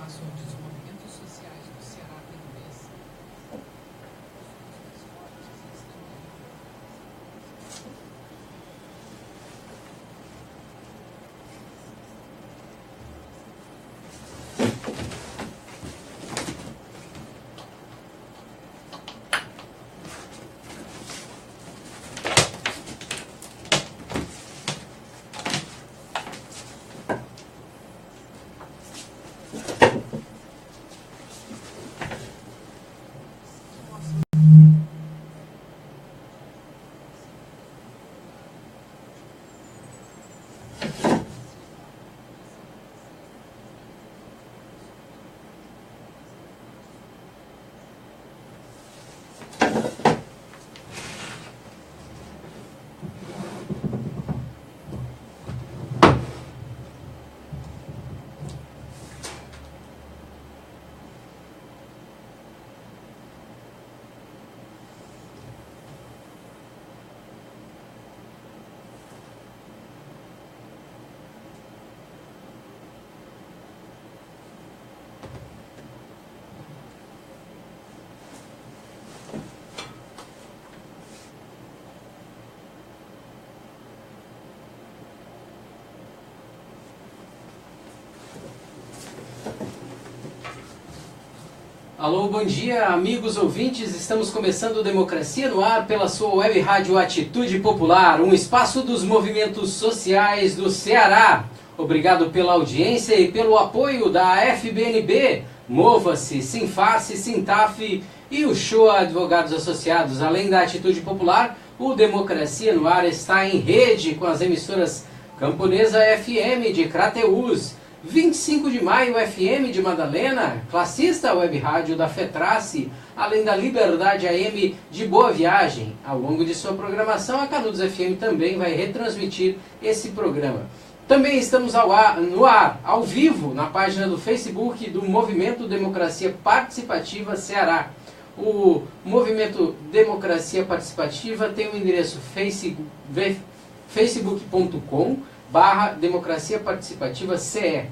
informações dos movimentos sociais do Ceará tem um mês. Alô, bom dia, amigos ouvintes. Estamos começando Democracia no Ar pela sua web rádio Atitude Popular, um espaço dos movimentos sociais do Ceará. Obrigado pela audiência e pelo apoio da FBNB, Mova-se, Sinfarce, Sintaf e o Shoa Advogados Associados. Além da Atitude Popular, o Democracia no Ar está em rede com as emissoras Camponesa FM de Crateús, 25 de Maio FM de Madalena, Classista Web Rádio da FETRACE, além da Liberdade AM de Boa Viagem. Ao longo de sua programação, a Canudos FM também vai retransmitir esse programa. Também estamos no ar, ao vivo, na página do Facebook do Movimento Democracia Participativa Ceará. O Movimento Democracia Participativa tem o endereço facebook.com/Democracia Participativa CE.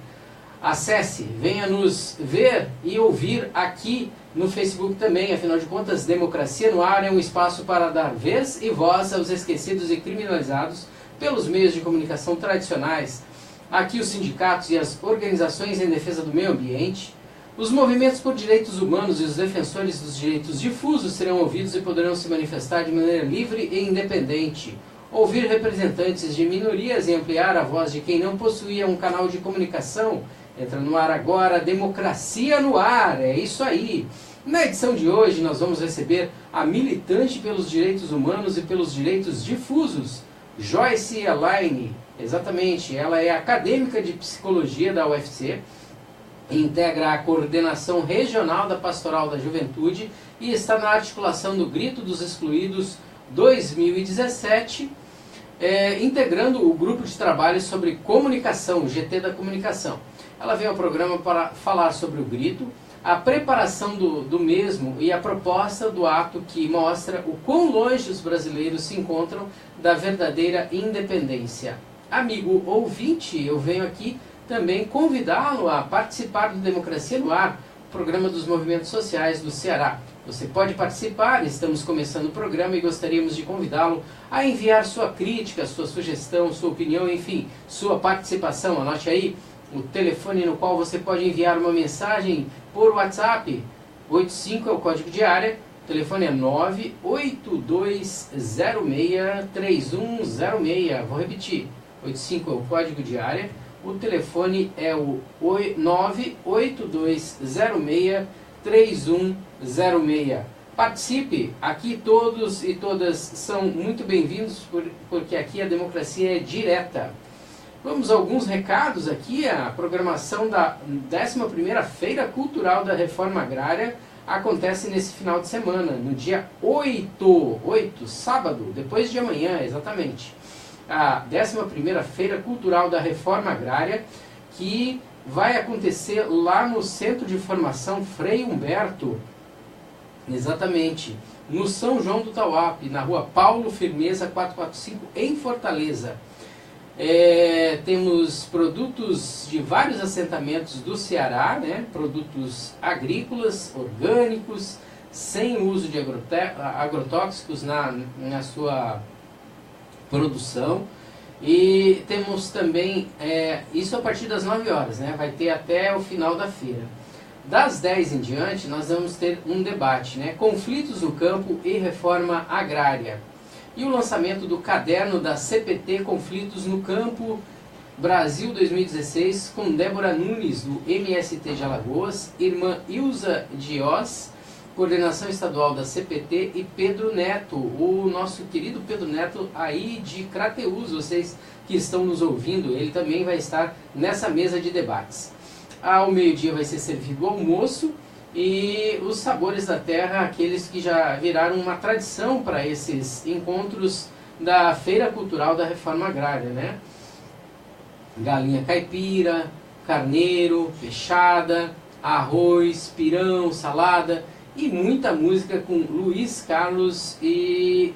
Acesse, venha nos ver e ouvir aqui no Facebook também. Afinal de contas, Democracia no Ar é um espaço para dar vez e voz aos esquecidos e criminalizados pelos meios de comunicação tradicionais. Aqui os sindicatos e as organizações em defesa do meio ambiente, os movimentos por direitos humanos e os defensores dos direitos difusos serão ouvidos e poderão se manifestar de maneira livre e independente. Ouvir representantes de minorias e ampliar a voz de quem não possuía um canal de comunicação. Entra no ar agora, Democracia no Ar, é isso aí. Na edição de hoje nós vamos receber a militante pelos direitos humanos e pelos direitos difusos, Joyce Elaine. Exatamente, ela é acadêmica de psicologia da UFC, integra a coordenação regional da Pastoral da Juventude e está na articulação do Grito dos Excluídos 2017, integrando o grupo de trabalho sobre comunicação, o GT da Comunicação. Ela veio ao programa para falar sobre o grito, a preparação do mesmo e a proposta do ato que mostra o quão longe os brasileiros se encontram da verdadeira independência. Amigo ouvinte, eu venho aqui também convidá-lo a participar do Democracia no Ar, programa dos movimentos sociais do Ceará. Você pode participar, estamos começando o programa e gostaríamos de convidá-lo a enviar sua crítica, sua sugestão, sua opinião, enfim, sua participação. Anote aí o telefone no qual você pode enviar uma mensagem por WhatsApp. 85 é o código de área, o telefone é 982063106. Vou repetir, 85 é o código de área, o telefone é o 982063106. Participe, aqui todos e todas são muito bem-vindos, porque aqui a democracia é direta. Vamos a alguns recados aqui. A programação da 11ª Feira Cultural da Reforma Agrária acontece nesse final de semana, no dia 8, sábado, depois de amanhã, exatamente. A 11ª Feira Cultural da Reforma Agrária, que vai acontecer lá no Centro de Formação Frei Humberto, exatamente, no São João do Tauape, na rua Paulo Firmeza 445, em Fortaleza. Temos produtos de vários assentamentos do Ceará, né? Produtos agrícolas, orgânicos, sem uso de agrotóxicos na sua produção. E temos também, isso a partir das 9 horas, né? Vai ter até o final da feira. Das 10 em diante, nós vamos ter um debate, né? Conflitos no campo e reforma agrária. E o lançamento do caderno da CPT Conflitos no Campo Brasil 2016, com Débora Nunes, do MST de Alagoas, irmã Ilza Dios, coordenação estadual da CPT, e Pedro Neto, o nosso querido Pedro Neto aí de Crateús, vocês que estão nos ouvindo, ele também vai estar nessa mesa de debates. Ao meio-dia vai ser servido o almoço e os sabores da terra, aqueles que já viraram uma tradição para esses encontros da Feira Cultural da Reforma Agrária, né? Galinha caipira, carneiro, peixada, arroz, pirão, salada e muita música com Luiz Carlos e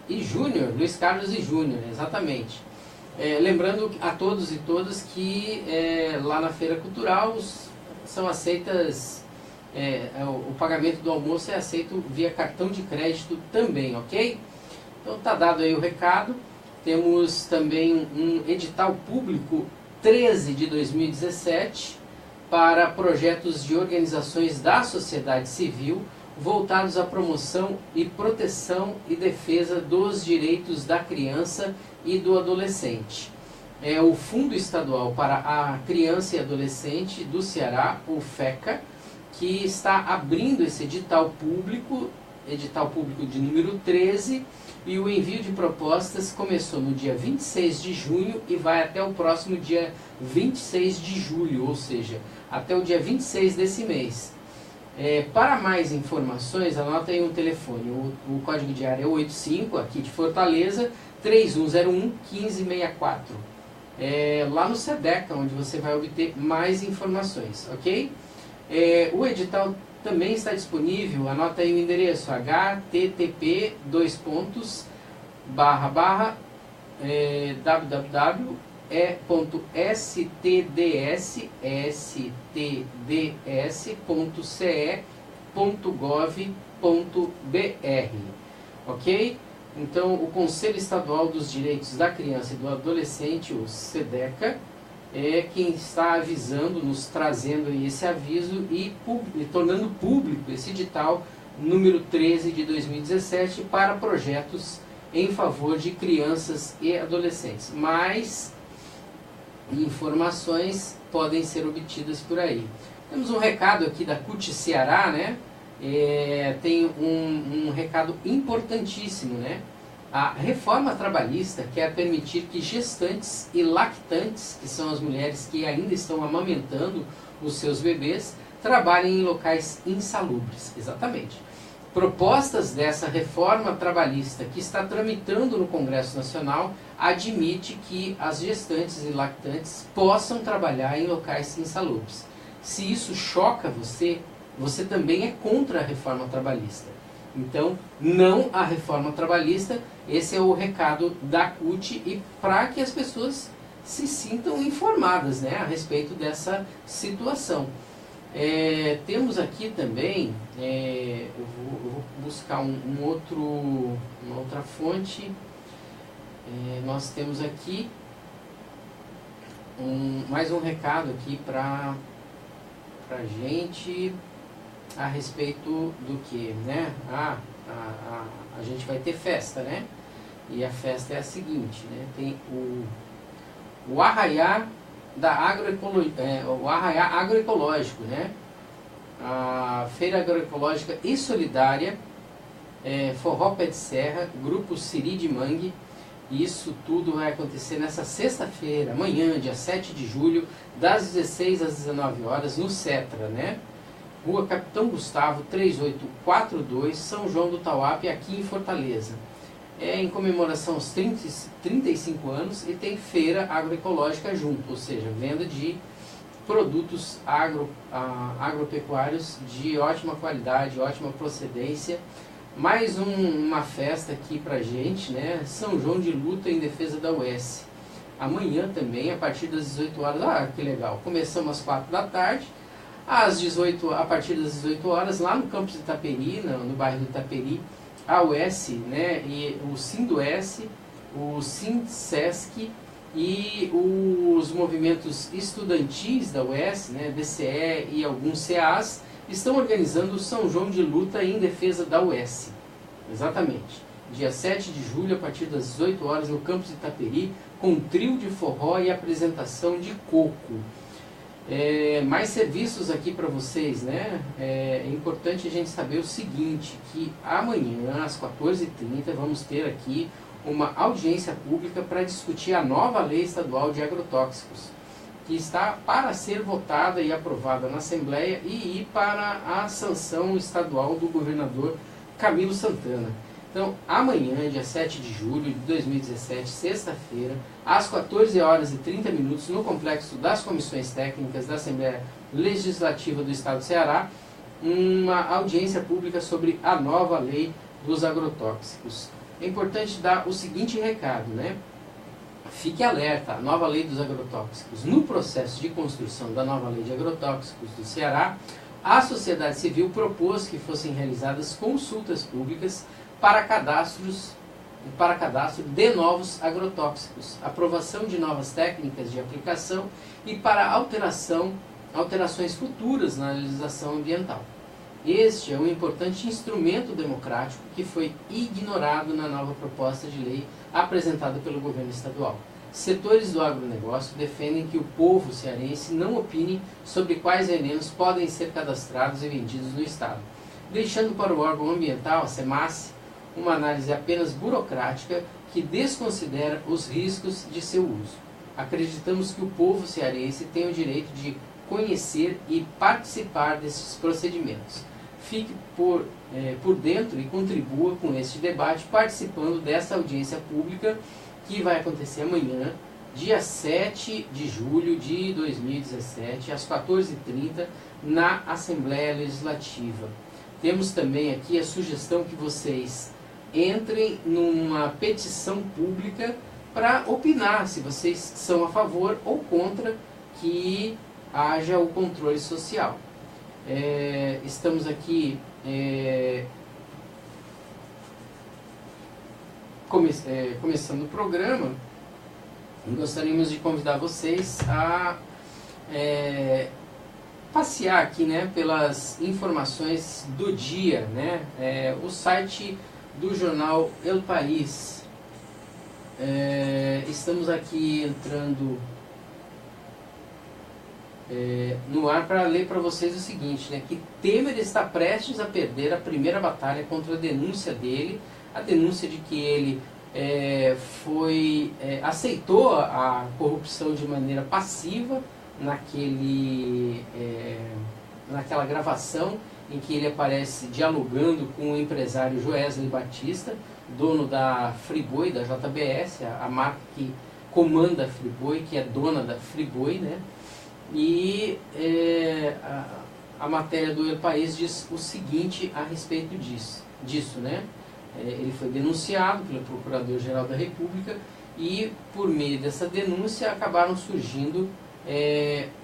Júnior, Luiz Carlos e Júnior, exatamente. Lembrando a todos e todas que lá na Feira Cultural são aceitas, o pagamento do almoço é aceito via cartão de crédito também, ok? Então tá dado aí o recado. Temos também um edital público 13 de 2017 para projetos de organizações da sociedade civil voltados à promoção e proteção e defesa dos direitos da criança e do adolescente. É o Fundo Estadual para a Criança e Adolescente do Ceará, o FECA, que está abrindo esse edital público de número 13, e o envio de propostas começou no dia 26 de junho e vai até o próximo dia 26 de julho, ou seja, até o dia 26 desse mês. Para mais informações, anota aí um telefone, o código de área é 85, aqui de Fortaleza, 3101-1564. Lá no SEDECA, onde você vai obter mais informações, ok? O edital também está disponível, anota aí o endereço, http://www.stds.ce.gov.br, ok? Então, o Conselho Estadual dos Direitos da Criança e do Adolescente, o SEDECA, é quem está avisando, nos trazendo aí esse aviso e tornando público esse edital número 13 de 2017 para projetos em favor de crianças e adolescentes. Mais informações podem ser obtidas por aí. Temos um recado aqui da CUT Ceará, né? Tem um recado importantíssimo, né? A reforma trabalhista quer permitir que gestantes e lactantes, que são as mulheres que ainda estão amamentando os seus bebês, trabalhem em locais insalubres. Exatamente. Propostas dessa reforma trabalhista que está tramitando no Congresso Nacional admite que as gestantes e lactantes possam trabalhar em locais insalubres. Se isso choca você, você também é contra a reforma trabalhista. Então, não a reforma trabalhista. Esse é o recado da CUT e para que as pessoas se sintam informadas, né, a respeito dessa situação. Temos aqui também, eu vou buscar uma outra fonte. Nós temos aqui mais um recado aqui para a gente a respeito do que, né? A gente vai ter festa, né? E a festa é a seguinte, né? Tem o Arraiá o Arraiá Agroecológico, né? A Feira Agroecológica e Solidária, Forró Pé de Serra, Grupo Siri de Mangue. Isso tudo vai acontecer nessa sexta-feira, amanhã, dia 7 de julho, das 16 às 19 horas, no Cetra, né? Rua Capitão Gustavo, 3842, São João do Tauape, aqui em Fortaleza. Em comemoração aos 35 anos e tem feira agroecológica junto, ou seja, venda de produtos agropecuários de ótima qualidade, ótima procedência. Mais uma festa aqui pra gente, né? São João de luta em defesa da UES. amanhã também, a partir das 18 horas. Ah, que legal! Começamos às 4 da tarde, a partir das 18 horas, lá no campus de Itaperi, no bairro do Itaperi, a UES, né, e o Sindues, o Sindusesc e os movimentos estudantis da UES, né, DCE e alguns CAs, estão organizando o São João de Luta em defesa da UES. Exatamente. Dia 7 de julho, a partir das 18 horas, no campus de Itaperi, com trio de forró e apresentação de coco. Mais serviços aqui para vocês, né? É importante a gente saber o seguinte, que amanhã, às 14h30, vamos ter aqui uma audiência pública para discutir a nova lei estadual de agrotóxicos, que está para ser votada e aprovada na Assembleia e ir para a sanção estadual do governador Camilo Santana. Então, amanhã, dia 7 de julho de 2017, sexta-feira, às 14h30, no Complexo das Comissões Técnicas da Assembleia Legislativa do Estado do Ceará, uma audiência pública sobre a nova lei dos agrotóxicos. É importante dar o seguinte recado, né? Fique alerta, a nova lei dos agrotóxicos. No processo de construção da nova lei de agrotóxicos do Ceará, a sociedade civil propôs que fossem realizadas consultas públicas para cadastro de novos agrotóxicos, aprovação de novas técnicas de aplicação e para alterações futuras na legislação ambiental. Este é um importante instrumento democrático que foi ignorado na nova proposta de lei apresentada pelo governo estadual. Setores do agronegócio defendem que o povo cearense não opine sobre quais venenos podem ser cadastrados e vendidos no estado, deixando para o órgão ambiental, a SEMASSE, uma análise apenas burocrática que desconsidera os riscos de seu uso. Acreditamos que o povo cearense tem o direito de conhecer e participar desses procedimentos. Fique por dentro e contribua com este debate participando dessa audiência pública que vai acontecer amanhã, dia 7 de julho de 2017, às 14h30, na Assembleia Legislativa. Temos também aqui a sugestão que vocês entrem numa petição pública para opinar se vocês são a favor ou contra que haja o controle social. Estamos aqui começando o programa e gostaríamos de convidar vocês a passear aqui, né, pelas informações do dia, né? O site do jornal El País. Estamos aqui entrando no ar para ler para vocês o seguinte, né, que Temer está prestes a perder a primeira batalha contra a denúncia dele, a denúncia de que ele aceitou a corrupção de maneira passiva naquela gravação em que ele aparece dialogando com o empresário Joesley Batista, dono da Friboi, da JBS, a marca que comanda a Friboi, que é dona da Friboi, né? E a matéria do El País diz o seguinte a respeito disso, né? Ele foi denunciado pelo Procurador-Geral da República e, por meio dessa denúncia, acabaram surgindo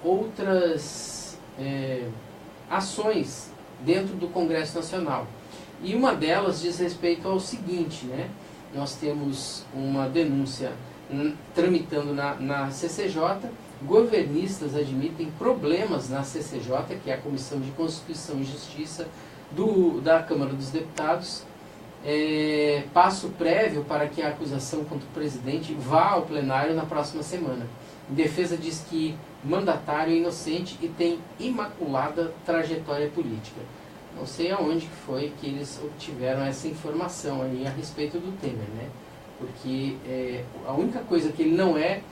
outras ações dentro do Congresso Nacional. E uma delas diz respeito ao seguinte, né? Nós temos uma denúncia tramitando na CCJ. Governistas admitem problemas na CCJ, que é a Comissão de Constituição e Justiça da Câmara dos Deputados. Passo prévio para que a acusação contra o presidente vá ao plenário na próxima semana. A defesa diz que mandatário é inocente e tem imaculada trajetória política. Não sei aonde foi que eles obtiveram essa informação aí a respeito do Temer, né? Porque a única coisa que ele não é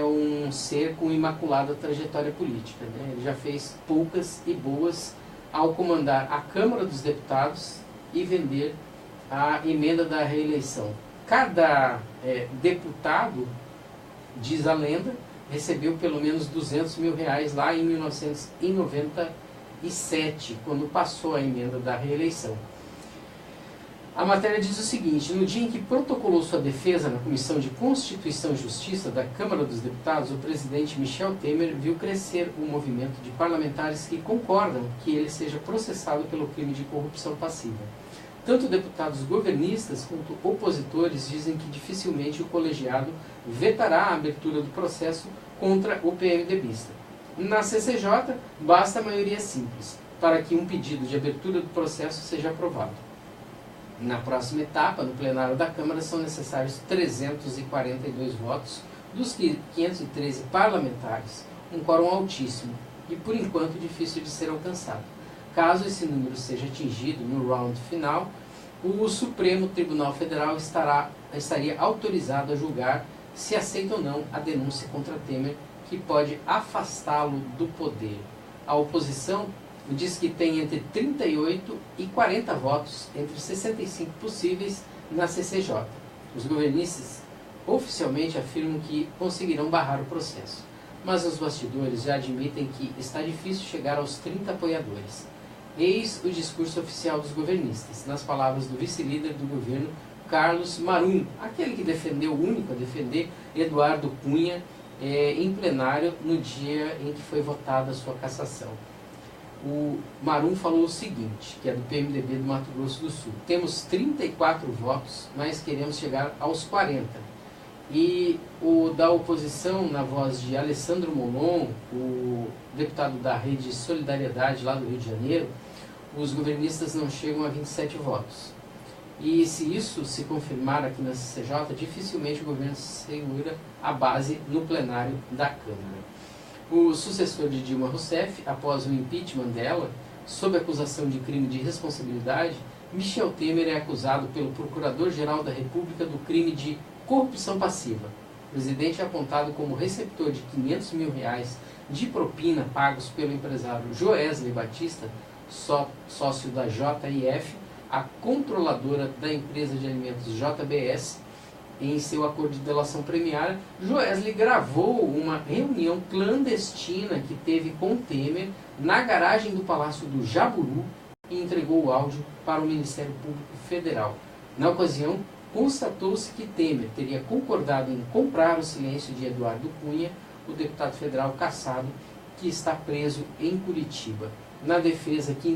um ser com imaculada trajetória política, né? Ele já fez poucas e boas ao comandar a Câmara dos Deputados e vender a emenda da reeleição. Cada deputado, diz a lenda, recebeu pelo menos R$200 mil lá em 1997, quando passou a emenda da reeleição. A matéria diz o seguinte: no dia em que protocolou sua defesa na Comissão de Constituição e Justiça da Câmara dos Deputados, o presidente Michel Temer viu crescer um movimento de parlamentares que concordam que ele seja processado pelo crime de corrupção passiva. Tanto deputados governistas quanto opositores dizem que dificilmente o colegiado vetará a abertura do processo contra o PMDBista. Na CCJ, basta a maioria simples para que um pedido de abertura do processo seja aprovado. Na próxima etapa, no plenário da Câmara, são necessários 342 votos dos 513 parlamentares, um quórum altíssimo e, por enquanto, difícil de ser alcançado. Caso esse número seja atingido no round final, o Supremo Tribunal Federal estaria autorizado a julgar se aceita ou não a denúncia contra Temer, que pode afastá-lo do poder. A oposição diz que tem entre 38 e 40 votos entre 65 possíveis na CCJ. Os governistas oficialmente afirmam que conseguirão barrar o processo, mas os bastidores já admitem que está difícil chegar aos 30 apoiadores. Eis o discurso oficial dos governistas, nas palavras do vice-líder do governo, Carlos Marum, aquele que defendeu, o único a defender, Eduardo Cunha, em plenário no dia em que foi votada a sua cassação. O Marum falou o seguinte, que é do PMDB do Mato Grosso do Sul: temos 34 votos, mas queremos chegar aos 40. E o da oposição, na voz de Alessandro Molon, o deputado da Rede Solidariedade lá do Rio de Janeiro, os governistas não chegam a 27 votos. E se isso se confirmar aqui na CCJ, dificilmente o governo segura a base no plenário da Câmara. O sucessor de Dilma Rousseff, após o impeachment dela, sob acusação de crime de responsabilidade, Michel Temer é acusado pelo Procurador-Geral da República do crime de corrupção passiva. O presidente é apontado como receptor de R$500 mil de propina pagos pelo empresário Joesley Batista, sócio da JIF, a controladora da empresa de alimentos JBS. Em seu acordo de delação premiada, Joesley gravou uma reunião clandestina que teve com Temer na garagem do Palácio do Jaburu e entregou o áudio para o Ministério Público Federal. Na ocasião, constatou-se que Temer teria concordado em comprar o silêncio de Eduardo Cunha, o deputado federal cassado, que está preso em Curitiba. Na defesa que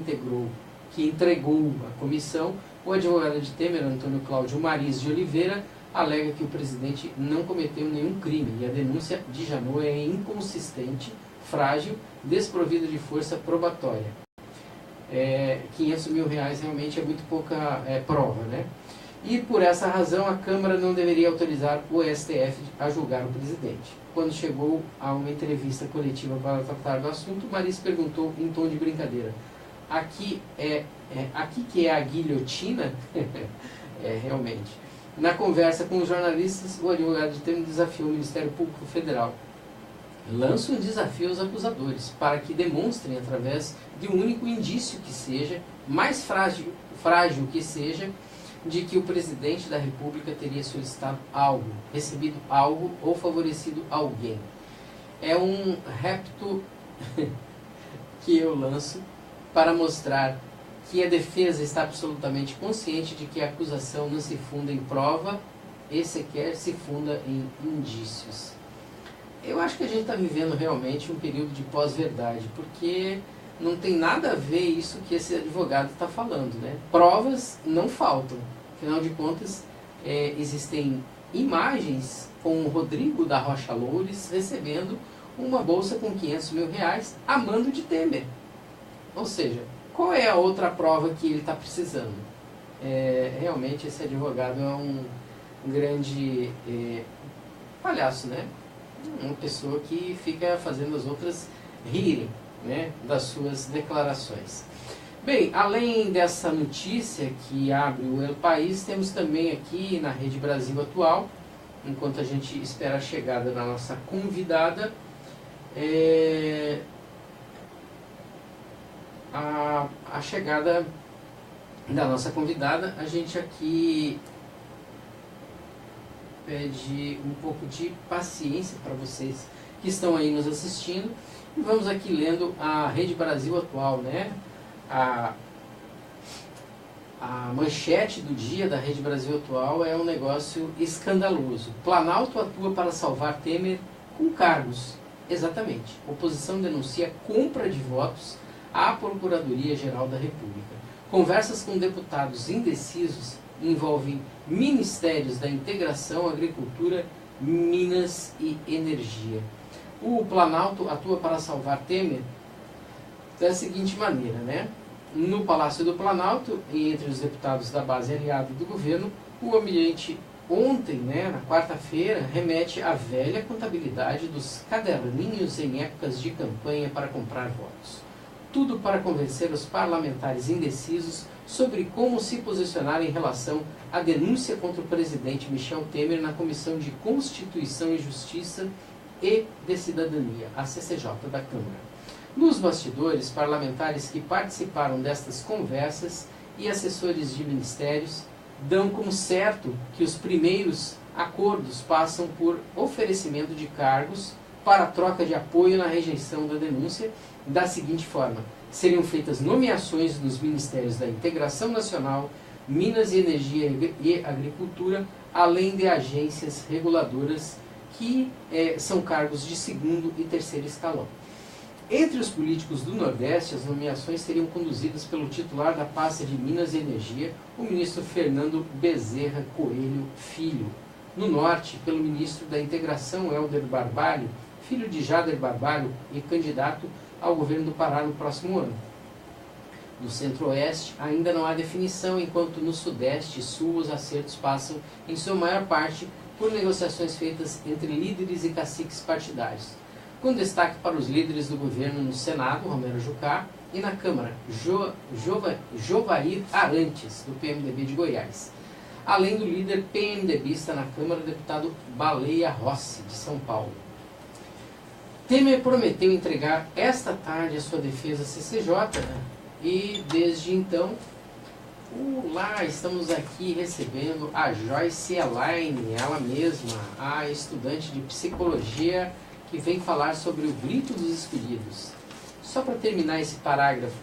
entregou a comissão, o advogado de Temer, Antônio Cláudio Mariz de Oliveira, alega que o presidente não cometeu nenhum crime e a denúncia de Janot é inconsistente, frágil, desprovida de força probatória. R$500 mil realmente é muito pouca prova, né? E por essa razão a Câmara não deveria autorizar o STF a julgar o presidente. Quando chegou a uma entrevista coletiva para tratar do assunto, Mariz perguntou em tom de brincadeira: aqui que é a guilhotina? Realmente. Na conversa com os jornalistas, o advogado de Temer desafiou o Ministério Público Federal. Lança um desafio aos acusadores para que demonstrem, através de um único indício que seja, mais frágil que seja, de que o presidente da República teria solicitado algo, recebido algo ou favorecido alguém. É um repto que eu lanço para mostrar que a defesa está absolutamente consciente de que a acusação não se funda em prova e sequer se funda em indícios. Eu acho que a gente está vivendo realmente um período de pós-verdade, porque não tem nada a ver isso que esse advogado está falando, né? Provas não faltam. Afinal de contas, existem imagens com o Rodrigo da Rocha Loures recebendo uma bolsa com R$500 mil a mando de Temer. Ou seja, qual é a outra prova que ele está precisando? Realmente esse advogado é um grande palhaço, né? Uma pessoa que fica fazendo as outras rirem, né, das suas declarações. Bem, além dessa notícia que abre o El País, temos também aqui na Rede Brasil Atual, enquanto a gente espera a chegada da nossa convidada, a chegada da nossa convidada, a gente aqui pede um pouco de paciência para vocês que estão aí nos assistindo, e vamos aqui lendo a Rede Brasil Atual, né? A manchete do dia da Rede Brasil Atual é um negócio escandaloso. Planalto atua para salvar Temer com cargos. Exatamente. Oposição denuncia compra de votos à Procuradoria-Geral da República. Conversas com deputados indecisos envolvem ministérios da Integração, Agricultura, Minas e Energia. O Planalto atua para salvar Temer da seguinte maneira, né? No Palácio do Planalto, e entre os deputados da base aliada do governo, o ambiente ontem, né, na quarta-feira, remete à velha contabilidade dos caderninhos em épocas de campanha para comprar votos. Tudo para convencer os parlamentares indecisos sobre como se posicionar em relação à denúncia contra o presidente Michel Temer na Comissão de Constituição e Justiça e de Cidadania, a CCJ da Câmara. Nos bastidores, parlamentares que participaram destas conversas e assessores de ministérios dão como certo que os primeiros acordos passam por oferecimento de cargos para troca de apoio na rejeição da denúncia da seguinte forma: seriam feitas nomeações nos ministérios da Integração Nacional, Minas e Energia e Agricultura, além de agências reguladoras que são cargos de segundo e terceiro escalão. Entre os políticos do Nordeste, as nomeações seriam conduzidas pelo titular da pasta de Minas e Energia, o ministro Fernando Bezerra Coelho Filho. No Norte, pelo ministro da Integração, Helder Barbalho, filho de Jader Barbalho e candidato ao governo do Pará no próximo ano. No Centro-Oeste, ainda não há definição, enquanto no Sudeste e Sul os acertos passam, em sua maior parte, por negociações feitas entre líderes e caciques partidários, com destaque para os líderes do governo no Senado, Romero Jucá, e na Câmara, Jovair Arantes, do PMDB de Goiás, além do líder PMDBista na Câmara, o deputado Baleia Rossi, de São Paulo. Temer prometeu entregar esta tarde a sua defesa à CCJ, e desde então, lá estamos aqui recebendo a Joyce Elaine, ela mesma, a estudante de psicologia, que vem falar sobre o grito dos escolhidos. Só para terminar esse parágrafo,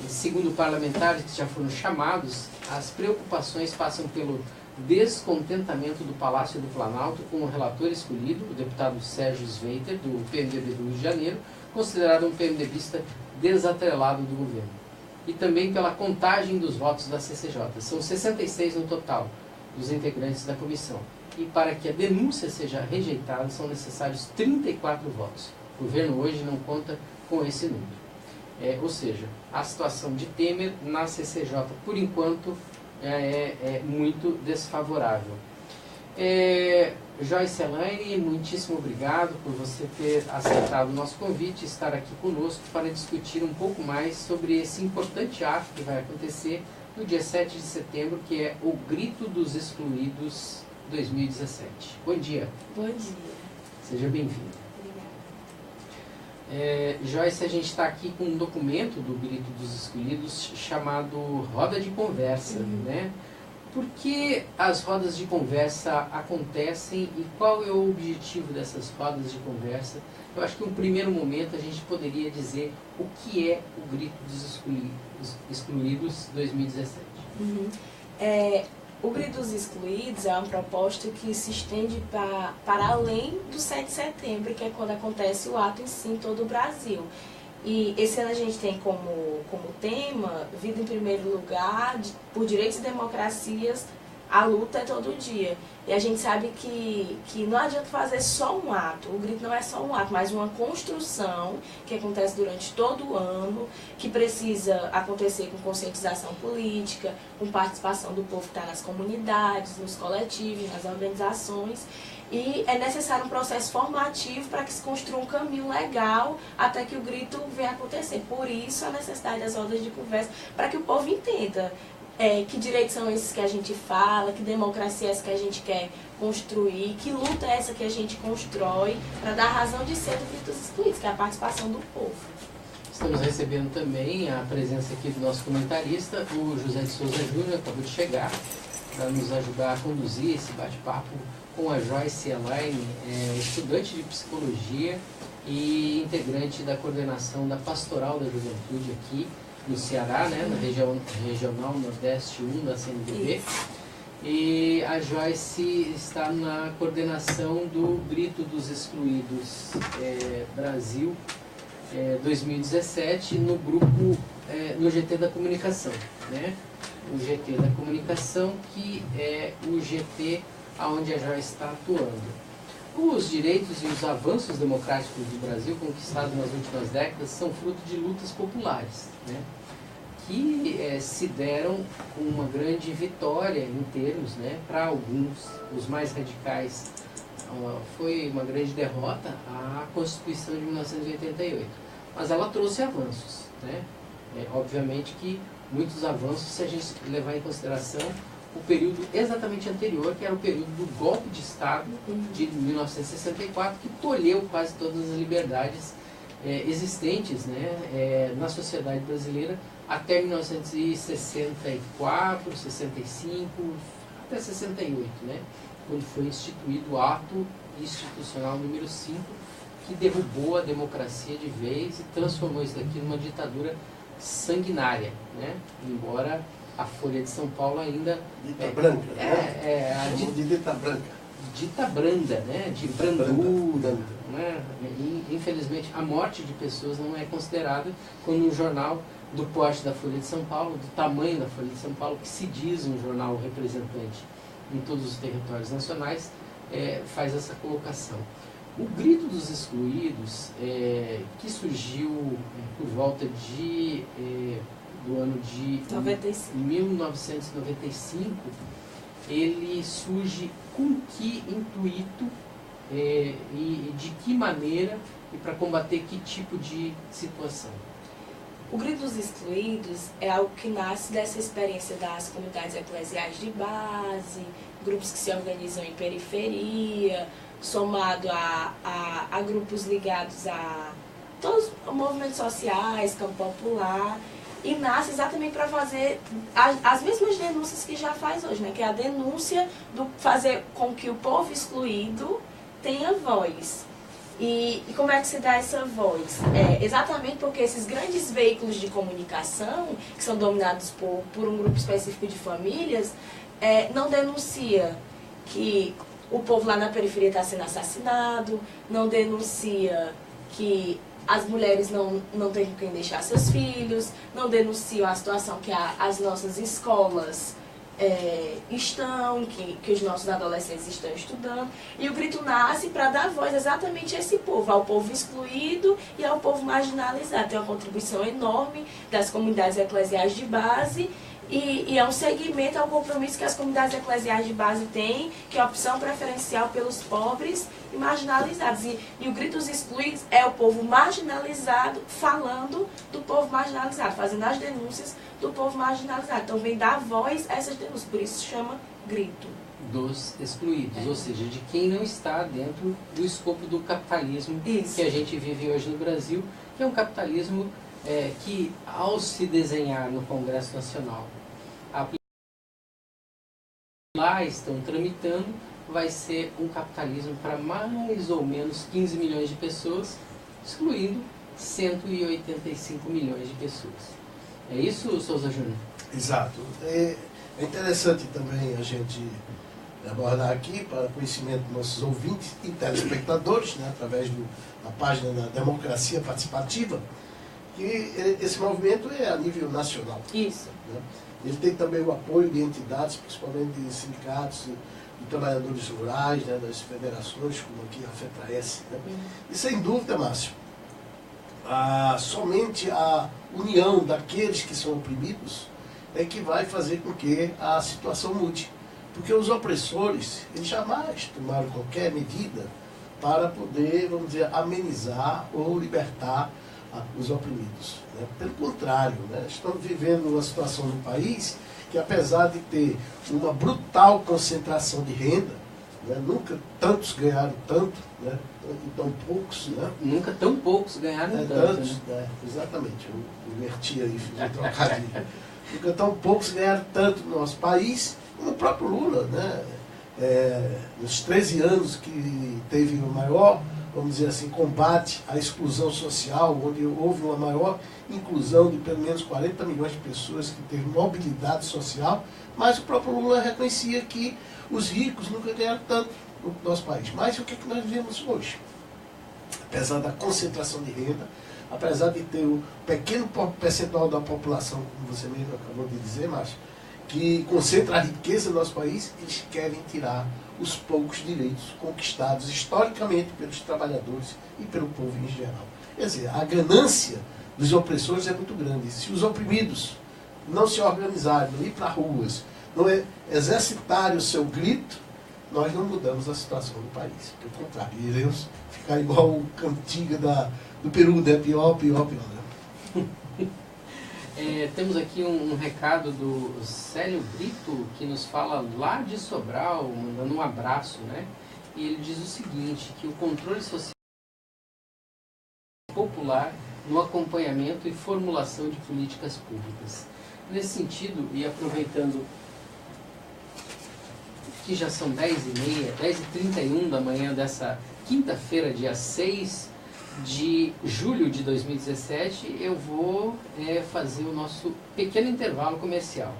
segundo parlamentares que já foram chamados, as preocupações passam pelo descontentamento do Palácio do Planalto com o relator escolhido, o deputado Sérgio Sveiter, do PMDB do Rio de Janeiro, considerado um PMDBista desatrelado do governo. E também pela contagem dos votos da CCJ. São 66 no total dos integrantes da comissão. E para que a denúncia seja rejeitada, são necessários 34 votos. O governo hoje não conta com esse número. Ou seja, a situação de Temer na CCJ, por enquanto, é muito desfavorável. Joyce Elaine, muitíssimo obrigado por você ter aceitado o nosso convite e estar aqui conosco para discutir um pouco mais sobre esse importante ato que vai acontecer no dia 7 de setembro, que é o Grito dos Excluídos 2017. Bom dia. Bom dia. Seja bem-vindo. Obrigada. Joyce, a gente está aqui com um documento do Grito dos Excluídos chamado Roda de Conversa, né? Por que as rodas de conversa acontecem e qual é o objetivo dessas rodas de conversa? Eu acho que em um primeiro momento a gente poderia dizer o que é o Grito dos Excluídos 2017. O Grito dos Excluídos é uma proposta que se estende para além do 7 de setembro, que é quando acontece o ato em si em todo o Brasil. E esse ano a gente tem como tema, vida em primeiro lugar, por direitos e democracias, a luta é todo dia. E a gente sabe que não adianta fazer só um ato, o grito não é só um ato, mas uma construção que acontece durante todo o ano, que precisa acontecer com conscientização política, com participação do povo que está nas comunidades, nos coletivos, nas organizações. E é necessário um processo formativo para que se construa um caminho legal até que o grito venha acontecer. Por isso a necessidade das rodas de conversa, para que o povo entenda que direitos são esses que a gente fala, que democracia é essa que a gente quer construir, que luta é essa que a gente constrói para dar razão de ser do grito dos excluídos, que é a participação do povo. Estamos recebendo também a presença aqui do nosso comentarista, o José de Souza Júnior, acabou de chegar, para nos ajudar a conduzir esse bate-papo com a Joyce Elaine, estudante de psicologia e integrante da coordenação da Pastoral da Juventude aqui no Ceará, né, na região regional Nordeste 1 da CNBB. Isso. E a Joyce está na coordenação do Grito dos Excluídos Brasil 2017 no grupo, no GT da Comunicação, né? O GT da Comunicação, que é o GT onde a Joyce está atuando. Os direitos e os avanços democráticos do Brasil conquistados nas últimas décadas são fruto de lutas populares, né? Que se deram com uma grande vitória em termos, né, para alguns, os mais radicais. Foi uma grande derrota a Constituição de 1988, mas ela trouxe avanços, né? Obviamente que muitos avanços se a gente levar em consideração o período exatamente anterior, que era o período do golpe de Estado de 1964, que tolheu quase todas as liberdades existentes, né, na sociedade brasileira até 1964, 65, até 68, né, quando foi instituído o Ato Institucional número 5, que derrubou a democracia de vez e transformou isso daqui numa ditadura sanguinária, né, embora a Folha de São Paulo ainda... Dita branca, né? De dita branca. Dita branda, né? De brandura. Né? E, infelizmente, a morte de pessoas não é considerada quando um jornal do porte da Folha de São Paulo, do tamanho da Folha de São Paulo, que se diz um jornal representante em todos os territórios nacionais, faz essa colocação. O Grito dos Excluídos, que surgiu por volta do ano de 1995, ele surge com que intuito e de que maneira e para combater que tipo de situação? O Grito dos Excluídos é algo que nasce dessa experiência das comunidades eclesiais de base, grupos que se organizam em periferia, somado a grupos ligados a todos os movimentos sociais, campo popular, e nasce exatamente para fazer as mesmas denúncias que já faz hoje, né? Que é a denúncia do fazer com que o povo excluído tenha voz. E como é que se dá essa voz? Exatamente porque esses grandes veículos de comunicação, que são dominados por um grupo específico de famílias, não denuncia que o povo lá na periferia está sendo assassinado, não denuncia que as mulheres não têm quem deixar seus filhos, não denunciam a situação que as nossas escolas estão, que os nossos adolescentes estão estudando. E o Grito nasce para dar voz exatamente a esse povo, ao povo excluído e ao povo marginalizado. Tem uma contribuição enorme das comunidades eclesiais de base e é um segmento ao compromisso que as comunidades eclesiais de base têm, que é a opção preferencial pelos pobres e marginalizados. E o Grito dos Excluídos é o povo marginalizado falando do povo marginalizado, fazendo as denúncias do povo marginalizado. Então vem dar voz a essas denúncias, por isso se chama Grito. Dos excluídos, ou seja, de quem não está dentro do escopo do capitalismo que a gente vive hoje no Brasil, que é um capitalismo que, ao se desenhar no Congresso Nacional, lá estão tramitando, vai ser um capitalismo para mais ou menos 15 milhões de pessoas, excluindo 185 milhões de pessoas. É isso, Souza Júnior? Exato. É interessante também a gente abordar aqui, para conhecimento dos nossos ouvintes e telespectadores, né, através da página da Democracia Participativa, que esse movimento é a nível nacional. Isso. Né? Ele tem também o apoio de entidades, principalmente de sindicatos, de trabalhadores rurais, né, das federações, como aqui a FETRAES. Né? E sem dúvida, Márcio, somente a união daqueles que são oprimidos é que vai fazer com que a situação mude. Porque os opressores, eles jamais tomaram qualquer medida para poder, vamos dizer, amenizar ou libertar os oprimidos. Né? Pelo contrário, né? Estamos vivendo uma situação no país que, apesar de ter uma brutal concentração de renda, né? Nunca tantos ganharam tanto, né? E tão poucos. Né? Nunca tão poucos ganharam tanto. Né? Exatamente, eu inverti aí, fiz um trocadilho. Nunca tão poucos ganharam tanto no nosso país, como o próprio Lula. Né? Nos 13 anos que teve o maior vamos dizer assim, combate à exclusão social, onde houve uma maior inclusão de pelo menos 40 milhões de pessoas que teve mobilidade social, mas o próprio Lula reconhecia que os ricos nunca ganharam tanto no nosso país. Mas o que é que nós vivemos hoje? Apesar da concentração de renda, apesar de ter um pequeno percentual da população, como você mesmo acabou de dizer, Márcio, que concentra a riqueza do nosso país, eles querem tirar os poucos direitos conquistados historicamente pelos trabalhadores e pelo povo em geral. Quer dizer, a ganância dos opressores é muito grande. Se os oprimidos não se organizarem, não ir para ruas, não exercitarem o seu grito, nós não mudamos a situação do país. Pelo contrário, iremos ficar igual o cantiga do Peru, né? Pior, pior, pior. Né? Temos aqui um recado do Célio Brito, que nos fala lá de Sobral, mandando um abraço, né? E ele diz o seguinte, que o controle social popular no acompanhamento e formulação de políticas públicas. Nesse sentido, e aproveitando que já são 10h30, 10h31 da manhã dessa quinta-feira, dia 6 de julho de 2017, eu vou fazer o nosso pequeno intervalo comercial.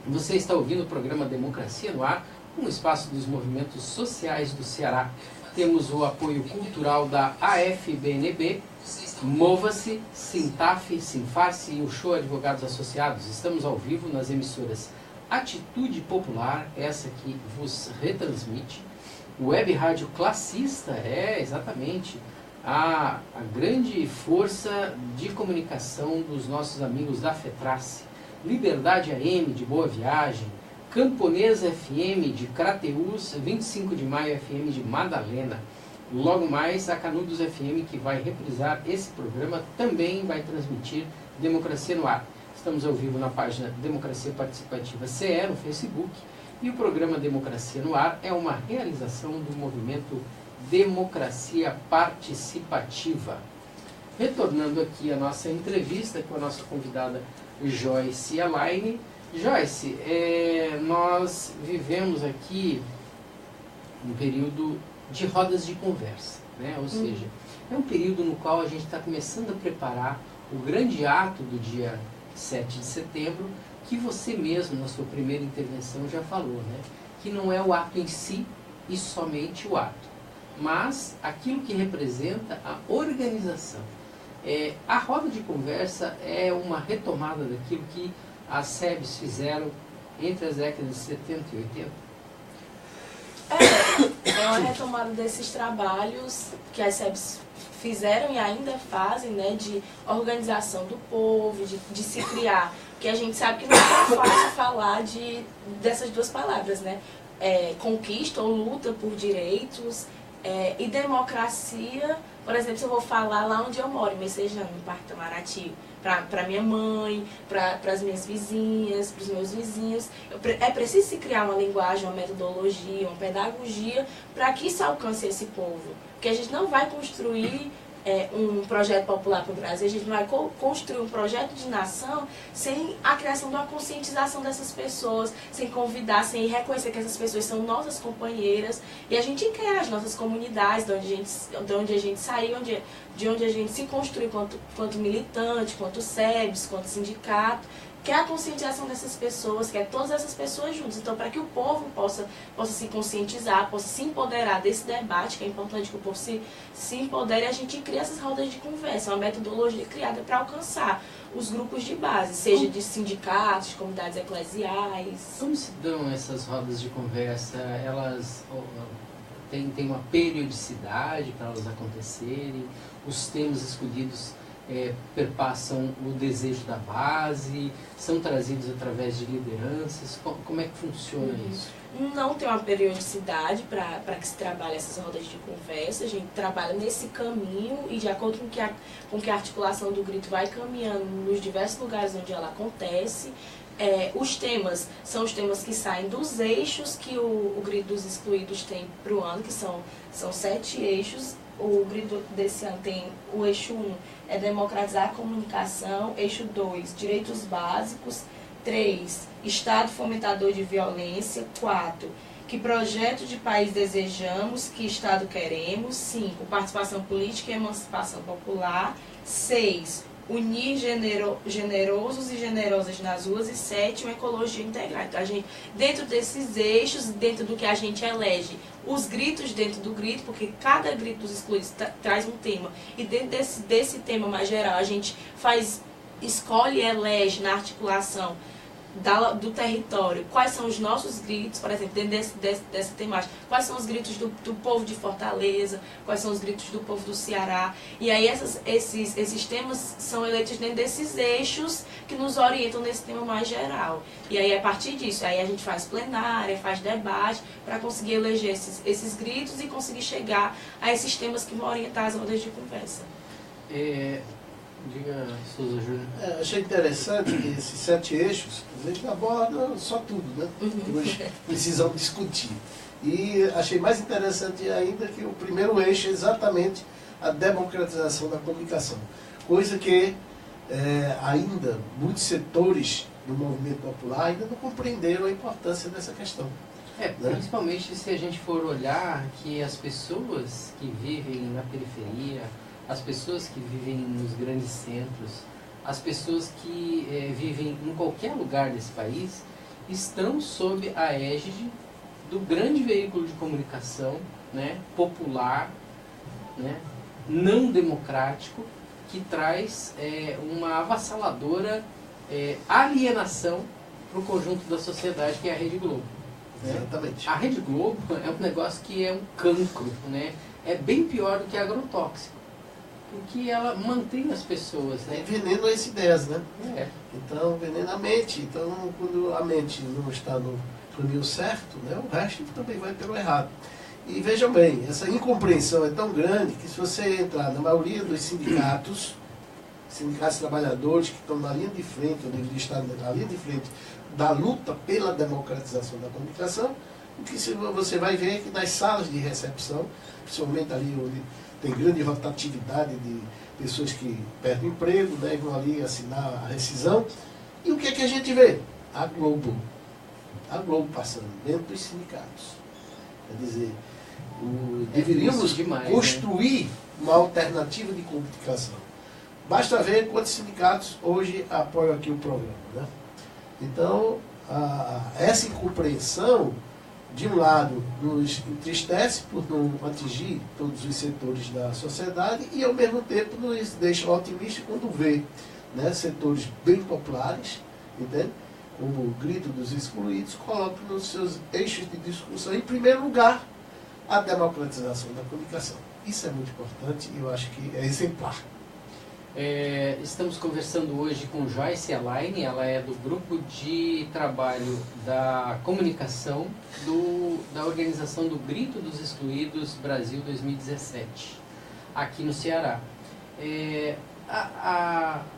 Você está ouvindo o programa Democracia no Ar, um espaço dos movimentos sociais do Ceará. Temos o apoio cultural da AFBNB, Mova-se, Sintaf, Sinfarce e o Show Advogados Associados. Estamos ao vivo nas emissoras Atitude Popular, essa que vos retransmite, Web Rádio Classista, exatamente, a grande força de comunicação dos nossos amigos da FETRACE, Liberdade AM de Boa Viagem, Camponesa FM de Crateús, 25 de Maio FM de Madalena. Logo mais, a Canudos FM, que vai reprisar esse programa, também vai transmitir Democracia no Ar. Estamos ao vivo na página Democracia Participativa CE no Facebook, e o programa Democracia no Ar é uma realização do movimento Democracia Participativa. Retornando aqui a nossa entrevista com a nossa convidada Joyce Alaine. Joyce, nós vivemos aqui um período de rodas de conversa, né? Ou seja, é um período no qual a gente está começando a preparar o grande ato do dia 7 de setembro, que você mesmo, na sua primeira intervenção, já falou, né? Que não é o ato em si e somente o ato, mas aquilo que representa a organização. A roda de conversa é uma retomada daquilo que as SEBs fizeram entre as décadas de 70 e 80? É uma retomada desses trabalhos que as SEBs fizeram e ainda fazem, né, de organização do povo, de se criar. Porque a gente sabe que não é tão fácil falar dessas duas palavras, né? Conquista ou luta por direitos e democracia. Por exemplo, se eu vou falar lá onde eu moro, em Messejana, no Parque Itamaraty, para minha mãe, para as minhas vizinhas, para os meus vizinhos, é preciso se criar uma linguagem, uma metodologia, uma pedagogia para que isso alcance esse povo. Porque a gente não vai construir um projeto popular para o Brasil, a gente não vai construir um projeto de nação sem a criação de uma conscientização dessas pessoas, sem convidar, sem reconhecer que essas pessoas são nossas companheiras, e a gente quer as nossas comunidades, de onde a gente saiu, de onde a gente se construiu quanto militante, quanto SEBS, quanto sindicato, que é a conscientização dessas pessoas, que é todas essas pessoas juntas. Então, para que o povo possa se conscientizar, possa se empoderar desse debate, que é importante que o povo se empodere, a gente cria essas rodas de conversa, uma metodologia criada para alcançar os grupos de base, seja de sindicatos, de comunidades eclesiais. Como se dão essas rodas de conversa? Elas têm uma periodicidade para elas acontecerem? Os temas escolhidos perpassam o desejo da base, são trazidos através de lideranças? Como é que funciona isso? Não tem uma periodicidade para que se trabalhe essas rodas de conversa. A gente trabalha nesse caminho e de acordo com que a articulação do grito vai caminhando nos diversos lugares onde ela acontece. Os temas são os temas que saem dos eixos que o grito dos excluídos tem para o ano, que são 7 eixos. O grito desse ano tem o eixo 1, é democratizar a comunicação, eixo 2, direitos básicos, 3, Estado fomentador de violência, 4, Que projeto de país desejamos? Que Estado queremos? 5. Participação política e emancipação popular. 6. Unir generosos e generosas nas ruas. E 7. Uma ecologia integral. Então, a gente, dentro desses eixos, dentro do que a gente elege, os gritos dentro do grito, porque cada grito dos excluídos traz um tema. E dentro desse tema mais geral, a gente escolhe e elege na articulação do território quais são os nossos gritos, por exemplo, dentro dessa temática, quais são os gritos do povo de Fortaleza, quais são os gritos do povo do Ceará. E aí esses temas são eleitos dentro desses eixos que nos orientam nesse tema mais geral. E aí, a partir disso, aí a gente faz plenária, faz debate, para conseguir eleger esses gritos e conseguir chegar a esses temas que vão orientar as rodas de conversa. Diga, Souza Júnior. Achei interessante que esses 7 eixos, a gente aborda só tudo, né? Que hoje precisamos discutir. E achei mais interessante ainda que o primeiro eixo é exatamente a democratização da comunicação. Coisa que ainda muitos setores do movimento popular ainda não compreenderam a importância dessa questão. Principalmente se a gente for olhar que as pessoas que vivem na periferia, as pessoas que vivem nos grandes centros, as pessoas que vivem em qualquer lugar desse país, estão sob a égide do grande veículo de comunicação, né, popular, né, não democrático, que traz uma avassaladora alienação para o conjunto da sociedade, que é a Rede Globo. Exatamente. A Rede Globo é um negócio que é um cancro, né? É bem pior do que agrotóxico, porque ela mantém as pessoas, né? Envenena as ideias, né? Então, envenena a mente. Então, quando a mente não está no caminho certo, né, o resto também vai pelo errado. E vejam bem, essa incompreensão é tão grande que se você entrar na maioria dos sindicatos trabalhadores que estão na linha de frente, ou deveriam estar na linha de frente da luta pela democratização da comunicação, o que você vai ver é que nas salas de recepção, principalmente ali onde tem grande rotatividade de pessoas que perdem emprego, né, e vão ali assinar a rescisão. E o que é que a gente vê? A Globo passando dentro dos sindicatos. Quer dizer, deveríamos demais, construir uma alternativa de comunicação. Basta ver quantos sindicatos hoje apoiam aqui o programa, né? Então, essa incompreensão, de um lado, nos entristece por não atingir todos os setores da sociedade e, ao mesmo tempo, nos deixa otimistas quando vê, né, setores bem populares, entende? Como o grito dos excluídos, colocam nos seus eixos de discussão, em primeiro lugar, a democratização da comunicação. Isso é muito importante e eu acho que é exemplar. Estamos conversando hoje com Joyce Elaine, ela é do grupo de trabalho da comunicação da organização do Grito dos Excluídos Brasil 2017, aqui no Ceará.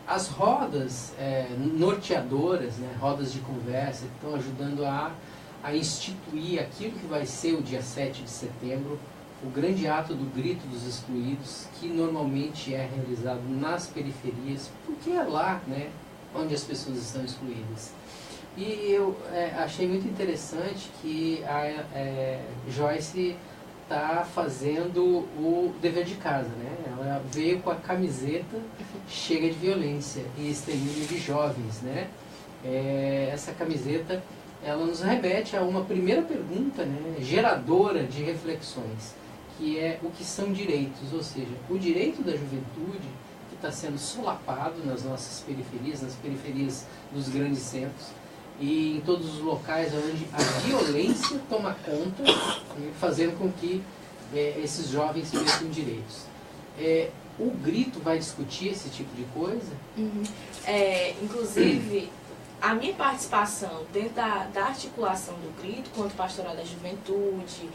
As rodas norteadoras, né, rodas de conversa, que estão ajudando a instituir aquilo que vai ser o dia 7 de setembro, o grande ato do Grito dos Excluídos, que normalmente é realizado nas periferias, porque é lá, né, onde as pessoas estão excluídas. E eu achei muito interessante que a Joyce está fazendo o dever de casa, né? Ela veio com a camiseta Chega de Violência e Extermínio de Jovens, né? Essa camiseta, ela nos remete a uma primeira pergunta, né, geradora de reflexões, que é o que são direitos, ou seja, o direito da juventude que está sendo solapado nas nossas periferias, nas periferias dos grandes centros e em todos os locais onde a violência toma conta, fazendo com que esses jovens percam direitos. O Grito vai discutir esse tipo de coisa? Inclusive, a minha participação dentro da articulação do Grito, quanto pastoral da juventude,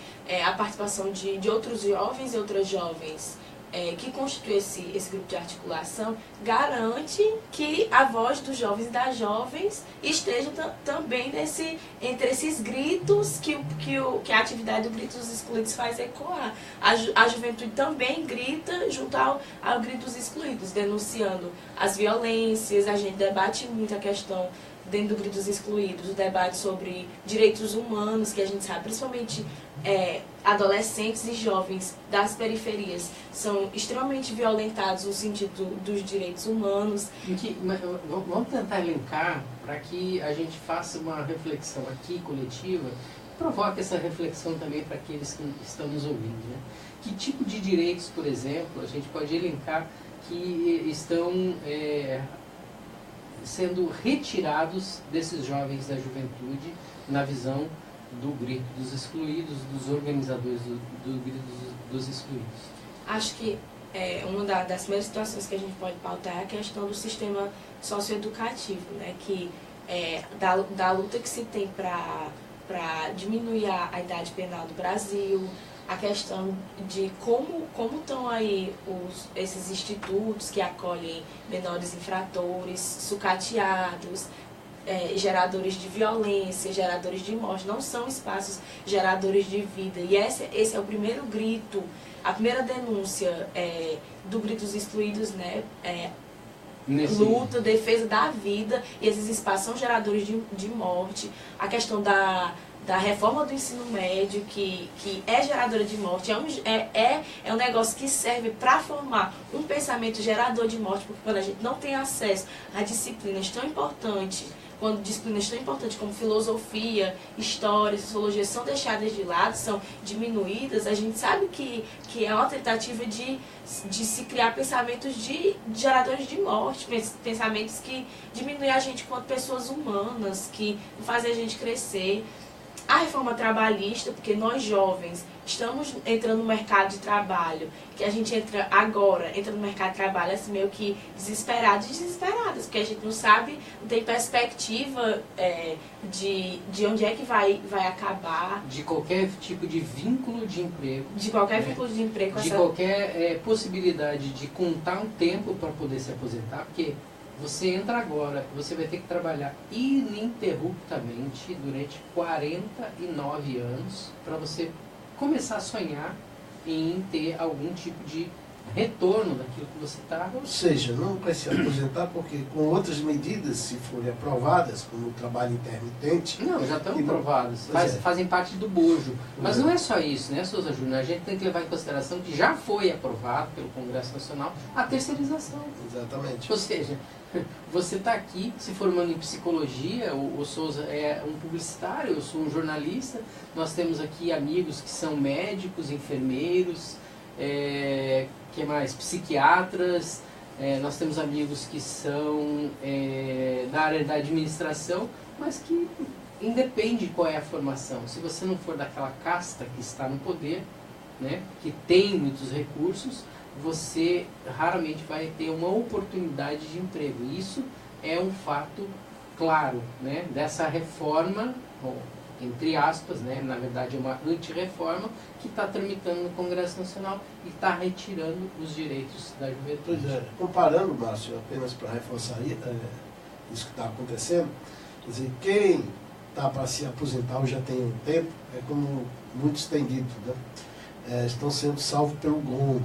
a participação de outros jovens e outras jovens que constituem esse grupo de articulação, garante que a voz dos jovens e das jovens esteja também entre esses gritos que a atividade do Grito dos Excluídos faz ecoar. A juventude também grita junto ao Grito dos Excluídos, denunciando as violências. A gente debate muito a questão dentro do Grito dos Excluídos, o debate sobre direitos humanos, que a gente sabe, principalmente adolescentes e jovens das periferias são extremamente violentados no sentido dos direitos humanos. Vamos tentar elencar para que a gente faça uma reflexão aqui coletiva, provoque essa reflexão também para aqueles que estão nos ouvindo, né? Que tipo de direitos, por exemplo, a gente pode elencar que estão sendo retirados desses jovens da juventude na visão do Grito dos Excluídos, dos organizadores do Grito dos Excluídos? Acho que uma das primeiras situações que a gente pode pautar é a questão do sistema socioeducativo, né? Que da luta que se tem para diminuir a idade penal do Brasil, a questão de como estão aí esses institutos que acolhem menores infratores, sucateados, geradores de violência, geradores de morte, não são espaços geradores de vida. E esse é o primeiro grito, a primeira denúncia do Grito dos Excluídos, né? Luta, defesa da vida, e esses espaços são geradores de morte. A questão da reforma do ensino médio, que é geradora de morte, é um negócio que serve para formar um pensamento gerador de morte, porque quando a gente não tem acesso a disciplinas tão importantes, quando disciplinas tão importantes como filosofia, história, sociologia são deixadas de lado, são diminuídas, a gente sabe que é uma tentativa de se criar pensamentos de geradores de morte, pensamentos que diminuem a gente enquanto pessoas humanas, que não fazem a gente crescer. A reforma trabalhista, porque nós jovens estamos entrando no mercado de trabalho, que a gente entra no mercado de trabalho assim, meio que desesperados e desesperadas, porque a gente não sabe, não tem perspectiva de onde é que vai acabar. De qualquer tipo de vínculo de emprego. De qualquer vínculo de emprego. De qualquer possibilidade de contar um tempo para poder se aposentar, porque você entra agora, você vai ter que trabalhar ininterruptamente durante 49 anos para você começar a sonhar em ter algum tipo de retorno daquilo que você está. Ou seja, não vai se aposentar porque com outras medidas, se forem aprovadas, como o trabalho intermitente... Não, já estão aprovadas, fazem parte do bojo. Mas não é só isso, né, Souza Júnior? A gente tem que levar em consideração que já foi aprovado pelo Congresso Nacional a terceirização. Exatamente. Ou seja, você está aqui se formando em psicologia, o Souza é um publicitário, eu sou um jornalista, nós temos aqui amigos que são médicos, enfermeiros, que mais? Psiquiatras, nós temos amigos que são da área da administração, mas que independe qual é a formação. Se você não for daquela casta que está no poder, né, que tem muitos recursos, você raramente vai ter uma oportunidade de emprego. Isso é um fato claro, né, dessa reforma, bom, entre aspas, né, na verdade é uma antirreforma que está tramitando no Congresso Nacional e está retirando os direitos da juventude. Pois é, comparando, Márcio, apenas para reforçar isso que está acontecendo, quer dizer, quem está para se aposentar ou já tem um tempo, é como muitos têm dito, né, estão sendo salvos pelo gongo.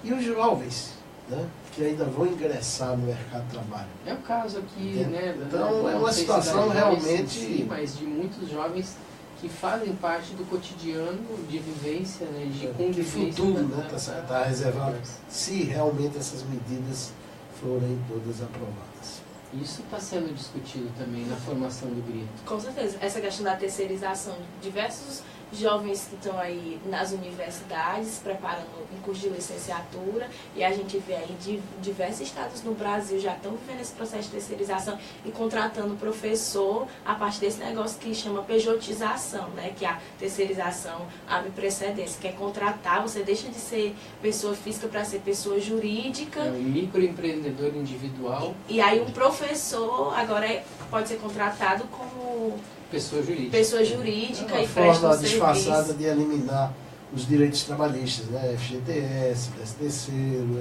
E os jovens, né, que ainda vão ingressar no mercado de trabalho. É o caso aqui, né? Então é uma situação realmente... Si, mas de muitos jovens que fazem parte do cotidiano de vivência, né, de convivência. De futuro, né, está reservado, se realmente essas medidas forem todas aprovadas. Isso está sendo discutido também na formação do Grito. Com certeza. Essa questão da terceirização de diversos jovens que estão aí nas universidades, preparando em curso de licenciatura, e a gente vê aí diversos estados no Brasil já estão vivendo esse processo de terceirização e contratando professor a partir desse negócio que chama pejotização, né? Que a terceirização abre precedência, que é contratar, você deixa de ser pessoa física para ser pessoa jurídica. É um microempreendedor individual. E aí um professor agora pode ser contratado como pessoa jurídica. Pessoa jurídica é e presta um disfarçada de eliminar os direitos trabalhistas, né? FGTS, STC,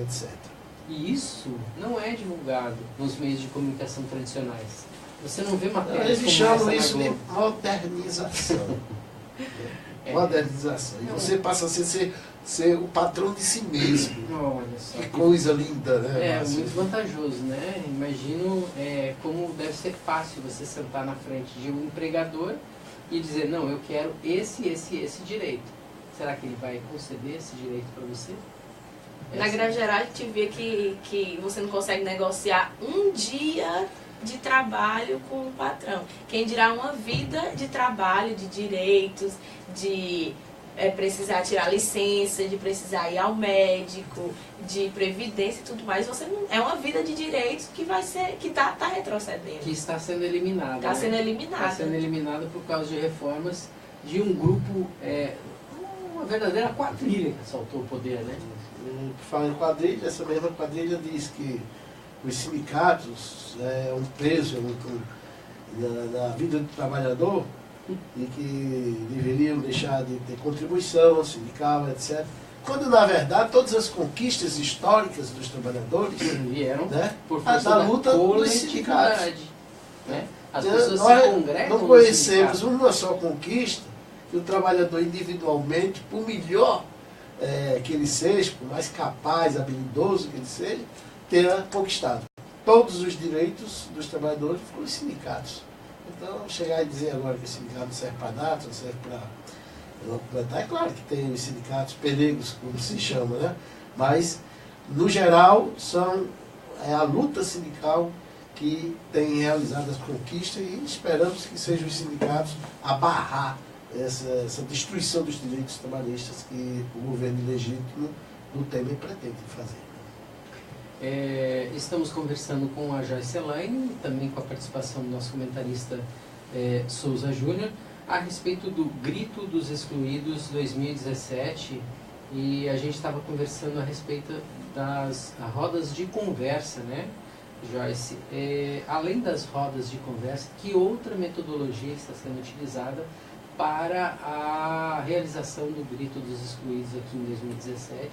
etc. E isso não é divulgado nos meios de comunicação tradicionais. Você não vê matérias eles chamam isso de modernização. Modernização. E você passa a ser ser o patrão de si mesmo. Olha só. Que coisa linda, né? É, Márcio? muito vantajoso, né? Imagino como deve ser fácil você sentar na frente de um empregador e dizer, não, eu quero esse direito. Será que ele vai conceder esse direito para você? Na grande geral, a gente vê que você não consegue negociar um dia de trabalho com o patrão. Quem dirá uma vida de trabalho, de direitos, de precisar tirar licença, de precisar ir ao médico, de previdência e tudo mais. Você não, é uma vida de direitos que está retrocedendo. Que está sendo eliminada. Está sendo eliminada. Está sendo eliminada por causa de reformas de um grupo, uma verdadeira quadrilha que assaltou o poder, né? Por falar em quadrilha, essa mesma quadrilha diz que os sindicatos é um peso na vida do trabalhador e que deveriam deixar de ter contribuição sindical, etc. Quando, na verdade, todas as conquistas históricas dos trabalhadores vieram, né, por força da da luta dos sindicatos. coletividade, né? As pessoas se Nós congregam não nos conhecemos sindicatos. uma só conquista que o trabalhador individualmente, por melhor que ele seja, por mais capaz, habilidoso que ele seja, tenha conquistado. Todos os direitos dos trabalhadores foram os sindicatos. Então, chegar e dizer agora que o sindicato não serve para nada, não serve para completar, é claro que tem os sindicatos pelegos, como se chama, né? Mas, no geral, é a luta sindical que tem realizado as conquistas e esperamos que sejam os sindicatos a barrar essa destruição dos direitos trabalhistas que o governo ilegítimo do Temer pretende fazer. Estamos conversando com a Joyce Elaine, também com a participação do nosso comentarista Souza Júnior, a respeito do Grito dos Excluídos 2017, e a gente estava conversando a respeito das rodas de conversa, né, Joyce? Além das rodas de conversa, que outra metodologia está sendo utilizada para a realização do Grito dos Excluídos aqui em 2017?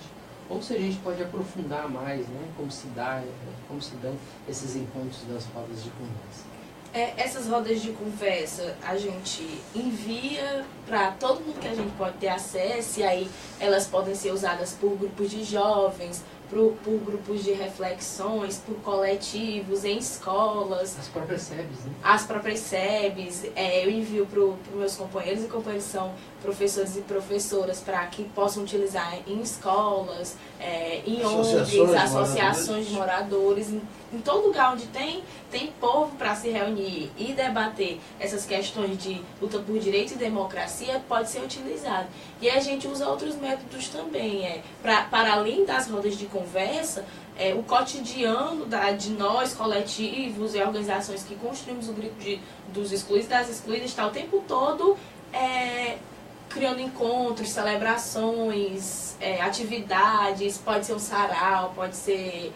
Ou se a gente pode aprofundar mais, né, como se dão esses encontros das rodas de conversa? Essas rodas de conversa a gente envia para todo mundo que a gente pode ter acesso, e aí elas podem ser usadas por grupos de jovens, por grupos de reflexões, por coletivos, em escolas. As próprias SEBs, né? As próprias SEBs, eu envio para os meus companheiros, e companheiros são professores e professoras, para que possam utilizar em escolas, em ONGs, associações de moradores, em todo lugar onde tem povo para se reunir e debater essas questões de luta por direito e democracia, pode ser utilizado. E a gente usa outros métodos também, para além das rodas de conversa, o cotidiano de nós, coletivos e organizações que construímos o Grito dos Excluídos, das Excluídas, está o tempo todo criando encontros, celebrações, atividades, pode ser um sarau, pode ser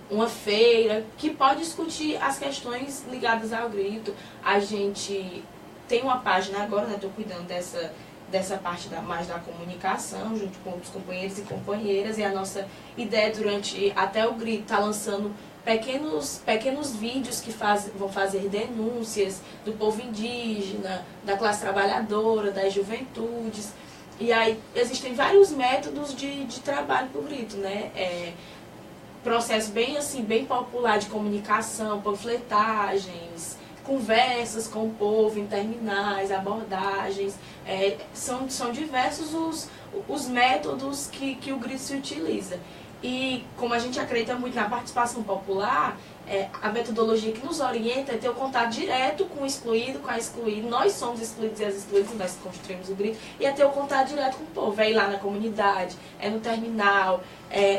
uma feira, que pode discutir as questões ligadas ao grito. A gente tem uma página agora, né, estou cuidando dessa parte mais da comunicação, junto com os companheiros e companheiras, e a nossa ideia durante até o grito está lançando pequenos vídeos que vão fazer denúncias do povo indígena, da classe trabalhadora, das juventudes. E aí existem vários métodos de trabalho para o grito, né? Processo bem popular de comunicação, panfletagens, conversas com o povo em terminais, abordagens. São diversos os métodos que o grito se utiliza. E como a gente acredita muito na participação popular, a metodologia que nos orienta é ter o contato direto com o excluído, com a excluída. Nós somos excluídos e as excluídas, nós construímos o grito, e é ter o contato direto com o povo. É ir lá na comunidade, no terminal,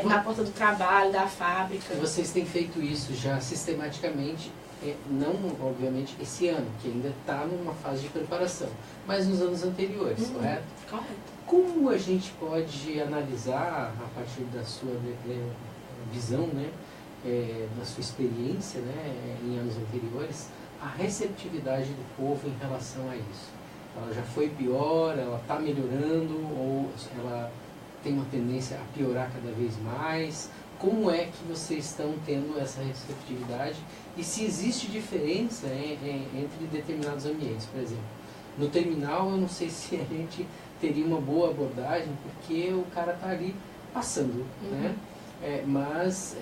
na porta do trabalho, da fábrica. Vocês têm feito isso já sistematicamente, não, obviamente, esse ano, que ainda está numa fase de preparação, mas nos anos anteriores, correto? Correto. Como a gente pode analisar, a partir da sua visão, né, da sua experiência, né, em anos anteriores, a receptividade do povo em relação a isso? Ela já foi pior, ela está melhorando, ou ela tem uma tendência a piorar cada vez mais? Como é que vocês estão tendo essa receptividade? E se existe diferença entre determinados ambientes, por exemplo? No terminal, eu não sei se a gente teria uma boa abordagem, porque o cara está ali passando, né? Mas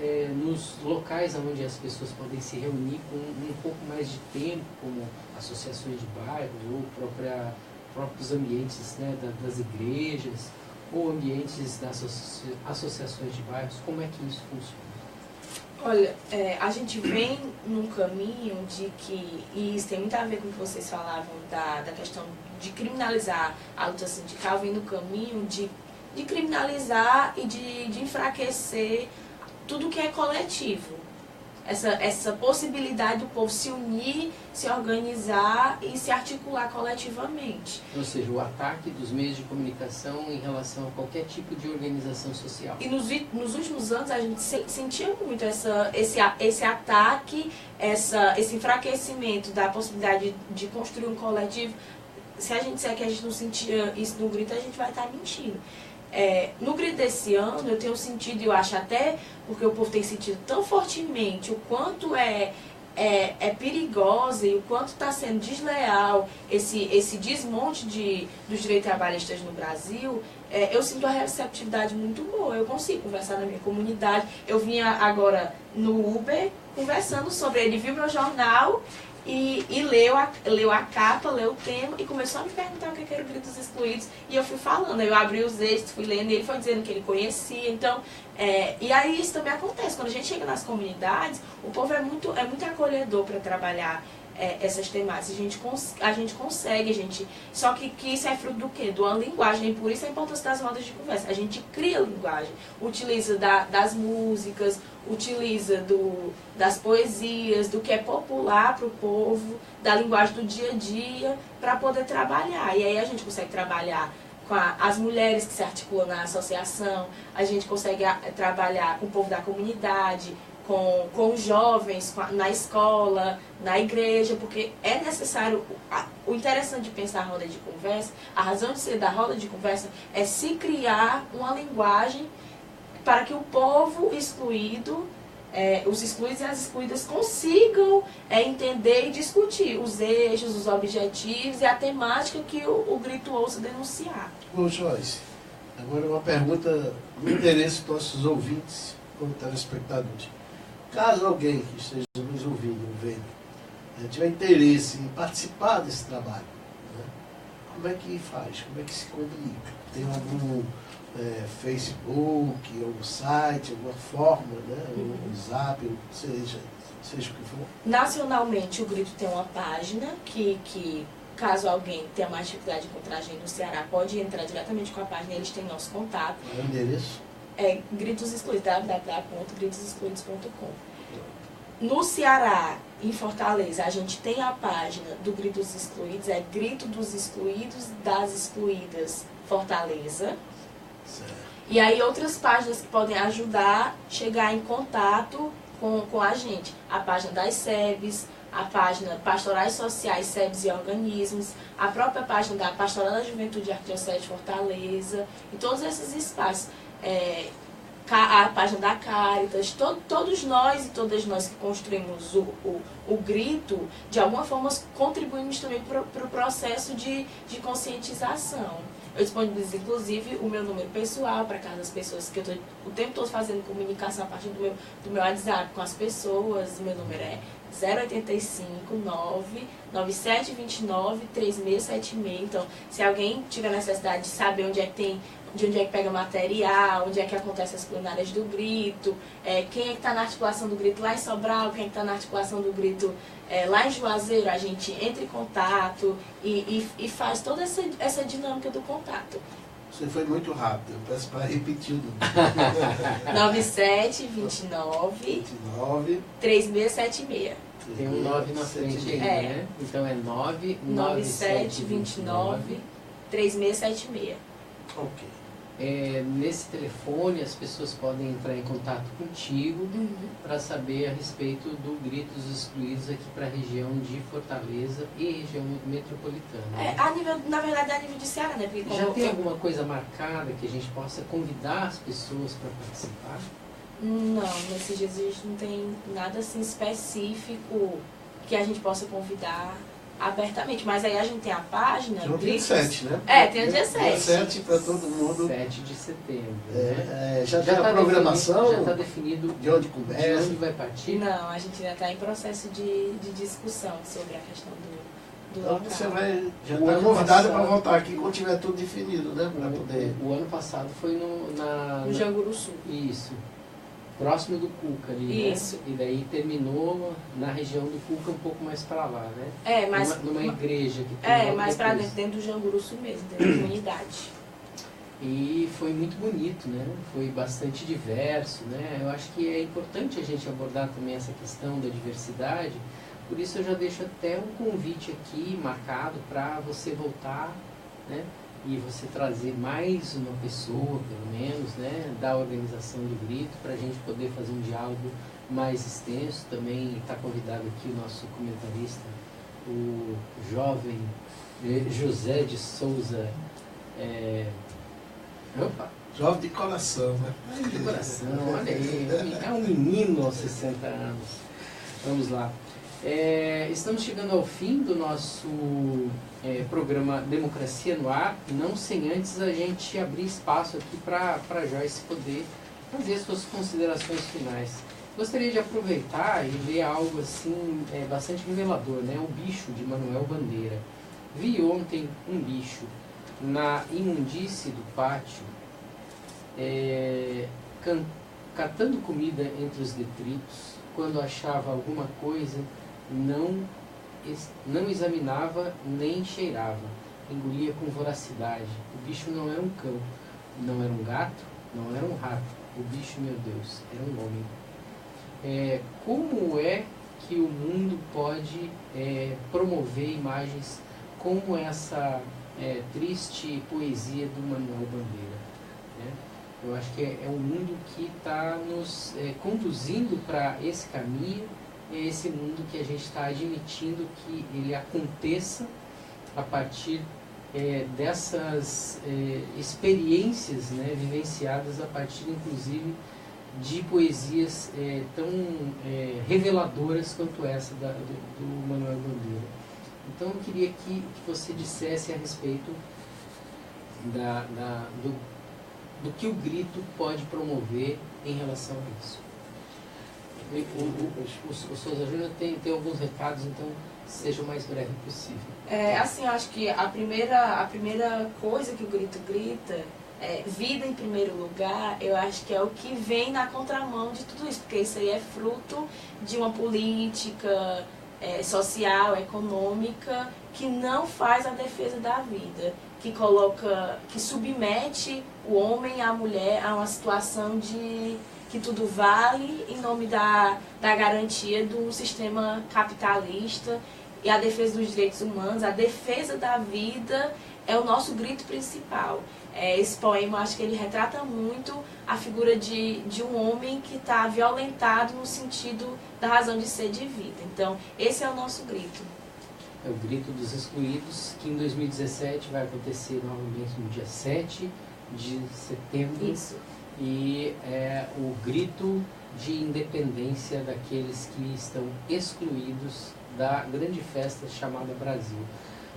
nos locais onde as pessoas podem se reunir com um pouco mais de tempo, como associações de bairros ou próprios ambientes, né, das igrejas ou ambientes das associações de bairros, como é que isso funciona? Olha, a gente vem num caminho de que, e isso tem muito a ver com o que vocês falavam da questão de criminalizar a luta sindical, vem no caminho de criminalizar e de enfraquecer tudo que é coletivo. Essa possibilidade do povo se unir, se organizar e se articular coletivamente. Ou seja, o ataque dos meios de comunicação em relação a qualquer tipo de organização social. E nos últimos anos a gente sentia muito esse ataque, esse enfraquecimento da possibilidade de construir um coletivo. Se a gente disser que a gente não sentia isso no grito, a gente vai estar mentindo. No grito desse ano eu tenho sentido, eu acho até porque o povo tem sentido tão fortemente o quanto é perigosa e o quanto está sendo desleal esse desmonte dos direitos trabalhistas no Brasil. Eu sinto a receptividade muito boa, eu consigo conversar na minha comunidade. Eu vinha agora no Uber conversando sobre, ele viu meu jornal e leu a capa, leu o tema e começou a me perguntar o que era o Gritos Excluídos. E eu fui falando, eu abri os textos, fui lendo e ele foi dizendo que ele conhecia. Então, e aí isso também acontece. Quando a gente chega nas comunidades, o povo é muito acolhedor para trabalhar essas temáticas. A gente consegue, só que isso é fruto do quê? De uma linguagem, e por isso a importância das rodas de conversa. A gente cria linguagem, utiliza das músicas, utiliza das poesias, do que é popular para o povo, da linguagem do dia a dia, para poder trabalhar. E aí a gente consegue trabalhar com as mulheres que se articulam na associação, a gente consegue trabalhar com o povo da comunidade, com os jovens, na escola, na igreja, porque é necessário. O interessante de pensar a roda de conversa, a razão de ser da roda de conversa é se criar uma linguagem para que o povo excluído, os excluídos e as excluídas consigam entender e discutir os eixos, os objetivos e a temática que o grito ouça denunciar. Ô Joyce, agora uma pergunta do interesse dos nossos ouvintes como telespectadores. Caso alguém que esteja nos ouvindo, vendo, tiver interesse em participar desse trabalho, né, como é que faz? Como é que se comunica? Tem algum Facebook, algum site, alguma forma, né, um zap, seja o que for? Nacionalmente, o Grito tem uma página que caso alguém tenha mais dificuldade de encontrar a gente no Ceará, pode entrar diretamente com a página, eles têm nosso contato. Qual é o endereço? Gritos Excluídos, www.gritosexcluídos.com. No Ceará, em Fortaleza, a gente tem a página do Gritos Excluídos, Grito dos Excluídos, das Excluídas, Fortaleza. Certo. E aí outras páginas que podem ajudar a chegar em contato com a gente. A página das SEBs, a página Pastorais Sociais, SEBs e Organismos, a própria página da Pastoral da Juventude Arquidiocese de Fortaleza, e todos esses espaços. A página da Caritas, todos nós e todas nós que construímos o grito, de alguma forma contribuímos também para o processo de conscientização. Eu disponibilizo, inclusive, o meu número pessoal para cada das pessoas, que eu estou o tempo todo fazendo comunicação a partir do meu WhatsApp com as pessoas. O meu número é 085 9729 3676. Então, se alguém tiver necessidade de saber onde é que pega material, onde é que acontece as plenárias do grito, quem é que está na articulação do grito lá em Sobral, quem é que está na articulação do grito lá em Juazeiro, a gente entra em contato e faz toda essa dinâmica do contato. Você foi muito rápido, eu peço para repetir o número. 9729 3676. Tem um 9 na frente aí, né? Então é 9729 3676. Ok. Nesse telefone as pessoas podem entrar em contato contigo para saber a respeito do Gritos Excluídos aqui para a região de Fortaleza e região metropolitana. Na verdade, a nível de Ceará, né? Porque Já tem alguma coisa marcada que a gente possa convidar as pessoas para participar? Não, nesses dias a gente não tem nada assim específico que a gente possa convidar. abertamente. Mas aí a gente tem a página... Tem o dia 7, né? Tem o dia 7. Dia 7 para todo mundo. 7 de setembro. Já tem a programação? Já está definido de onde começa? De onde vai partir? Não, a gente ainda está em processo de discussão sobre a questão do então local. você já está convidado para voltar aqui quando tiver tudo definido, né? Para poder... O ano passado foi no Janguru Sul. Isso. Próximo do Cuca ali, Isso. né? E daí terminou na região do Cuca, um pouco mais para lá, né? Numa igreja que tem mais para dentro do Janguru Sul mesmo, dentro da comunidade. E foi muito bonito, né? Foi bastante diverso, né? Eu acho que é importante a gente abordar também essa questão da diversidade. Por isso eu já deixo até um convite aqui marcado para você voltar, né? E você trazer mais uma pessoa, pelo menos, né? Da organização do Grito, para a gente poder fazer um diálogo mais extenso. Também está convidado aqui o nosso comentarista, o jovem José de Souza. Jovem de coração, né? De coração, olha aí, é um menino aos 60 anos. Vamos lá. Estamos chegando ao fim do nosso programa Democracia no Ar, não sem antes a gente abrir espaço aqui para a Joyce poder fazer as suas considerações finais. Gostaria de aproveitar e ler algo assim bastante revelador, né? O Bicho, de Manuel Bandeira. Vi ontem um bicho na imundície do pátio, catando comida entre os detritos. Quando achava alguma coisa, não examinava nem cheirava, engolia com voracidade. O bicho não era um cão, não era um gato, não era um rato. O bicho, meu Deus, era um homem. Como é que o mundo pode promover imagens como essa triste poesia do Manuel Bandeira, né? Eu acho que é um mundo que está nos conduzindo para esse caminho, é esse mundo que a gente está admitindo que ele aconteça a partir dessas experiências, né, vivenciadas a partir, inclusive, de poesias tão reveladoras quanto essa do Manuel Bandeira. Então eu queria que você dissesse a respeito do que o Grito pode promover em relação a isso. O Souza Júnior tem alguns recados, então seja o mais breve possível. Assim, eu acho que a primeira coisa que o Grito grita é vida em primeiro lugar. Eu acho que é o que vem na contramão de tudo isso, porque isso aí é fruto de uma política social, econômica, que não faz a defesa da vida, que submete o homem e a mulher a uma situação de que tudo vale em nome da garantia do sistema capitalista e a defesa dos direitos humanos. A defesa da vida é o nosso grito principal. Esse poema, acho que ele retrata muito a figura de um homem que está violentado no sentido da razão de ser de vida. Então, esse é o nosso grito. É o Grito dos Excluídos, que em 2017 vai acontecer novamente no dia 7 de setembro. Isso. E é o grito de independência daqueles que estão excluídos da grande festa chamada Brasil.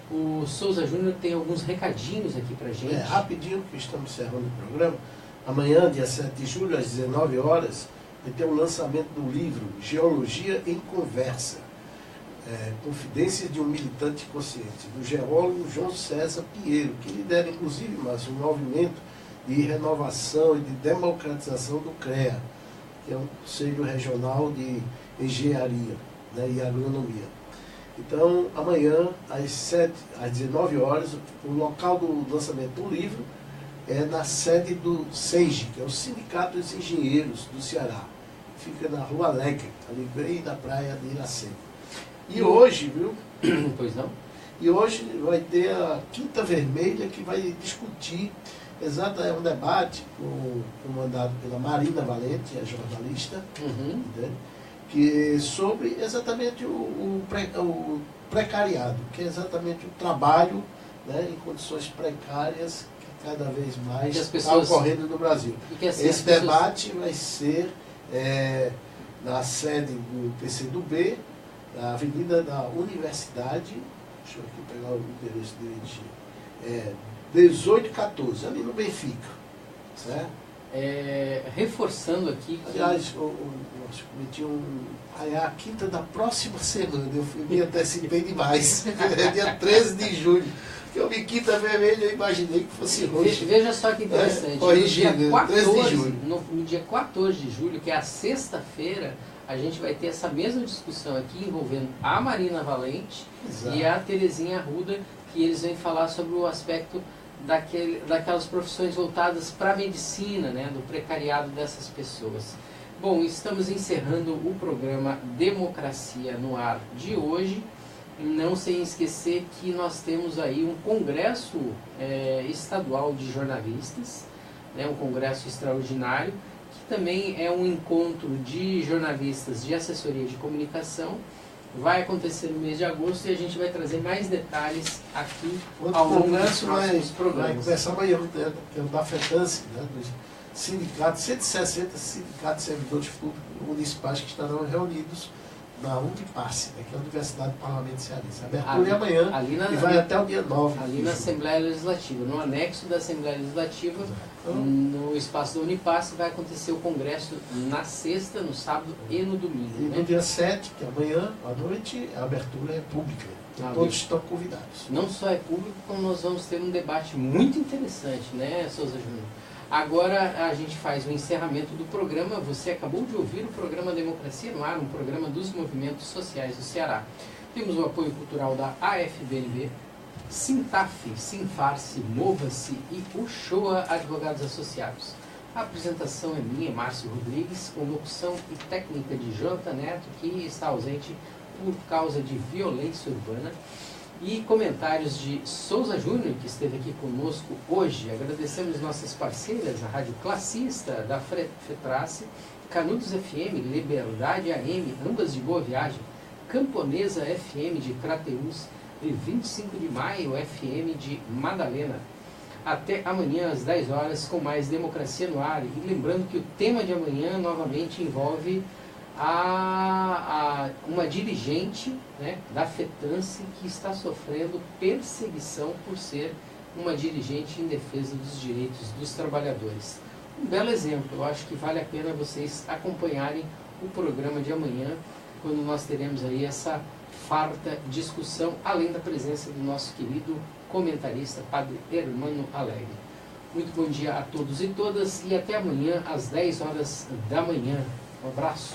O Souza Júnior tem alguns recadinhos aqui pra gente. Rapidinho, que estamos encerrando o programa. Amanhã, dia 7 de julho, às 19 horas, vai ter o lançamento do livro Geologia em Conversa. Confidências de um Militante Consciente, do geólogo João César Pinheiro, que lidera, inclusive, mais um movimento de renovação e de democratização do CREA, que é um Conselho Regional de Engenharia, né, e Agronomia. Então, amanhã, às 19 horas, o local do lançamento do livro é na sede do SENGE, que é o Sindicato dos Engenheiros do Ceará. Fica na Rua Alegre, ali bem na praia de Iracema. E hoje, viu? Pois não? E hoje vai ter a Quinta Vermelha, que vai discutir é um debate comandado pela Marina Valente, a jornalista, né, que sobre exatamente o precariado, que é exatamente o trabalho, né, em condições precárias que cada vez mais está ocorrendo no Brasil. Esse debate vai ser na sede do PCdoB, na Avenida da Universidade, deixa eu aqui pegar o endereço direitinho. 1814, ali no Benfica. Certo? Reforçando aqui que... Aliás, eu cometi a quinta da próxima semana, eu me antecipei demais. Dia 13 de julho. Eu vi quinta vermelha, eu imaginei que fosse roxo. Veja só que interessante. Corrigindo, 13 de julho. No dia 14 de julho, que é a sexta-feira, a gente vai ter essa mesma discussão aqui envolvendo a Marina Valente Exato. E a Terezinha Arruda, que eles vêm falar sobre o aspecto daquelas profissões voltadas para a medicina, né, do precariado dessas pessoas. Bom, estamos encerrando o programa Democracia no Ar de hoje. Não sem esquecer que nós temos aí um congresso estadual de jornalistas, né, um congresso extraordinário, que também é um encontro de jornalistas de assessoria de comunicação. Vai acontecer no mês de agosto e a gente vai trazer mais detalhes aqui ao longo dos próximos programas. Vai começar amanhã, que é o da FETANSE, né, dos sindicatos, 160 sindicatos de servidores públicos municipais que estarão reunidos na Unipasse, né, que é a Universidade do Parlamento Cearense. Abertura é amanhã e vai até o dia 9. Ali na Assembleia Legislativa, no anexo da Assembleia Legislativa, no espaço da Unipasse, vai acontecer o congresso na sexta, no sábado e no domingo. E no dia 7, que é amanhã, à noite, a abertura é pública. Então, todos estão convidados. Não só é público, como nós vamos ter um debate muito interessante, né, Souza Júnior? Agora a gente faz o encerramento do programa. Você acabou de ouvir o programa Democracia no Ar, um programa dos movimentos sociais do Ceará. Temos o apoio cultural da AFBNB, Sintaf, Sinfarce, Mova-se e Uchoa Advogados Associados. A apresentação é minha, Márcio Rodrigues, com locução e técnica de Jonathan Neto, que está ausente por causa de violência urbana. E comentários de Souza Júnior, que esteve aqui conosco hoje. Agradecemos nossas parceiras, a Rádio Classista da FETRACE, Canudos FM, Liberdade AM, ambas de Boa Viagem, Camponesa FM de Crateús e 25 de Maio FM de Madalena. Até amanhã às 10 horas com mais Democracia no Ar. E lembrando que o tema de amanhã novamente envolve uma dirigente, né, da FETANSE que está sofrendo perseguição por ser uma dirigente em defesa dos direitos dos trabalhadores. Um belo exemplo, eu acho que vale a pena vocês acompanharem o programa de amanhã, quando nós teremos aí essa farta discussão, além da presença do nosso querido comentarista, Padre Hermano Alegre. Muito bom dia a todos e todas e até amanhã às 10 horas da manhã. Um abraço.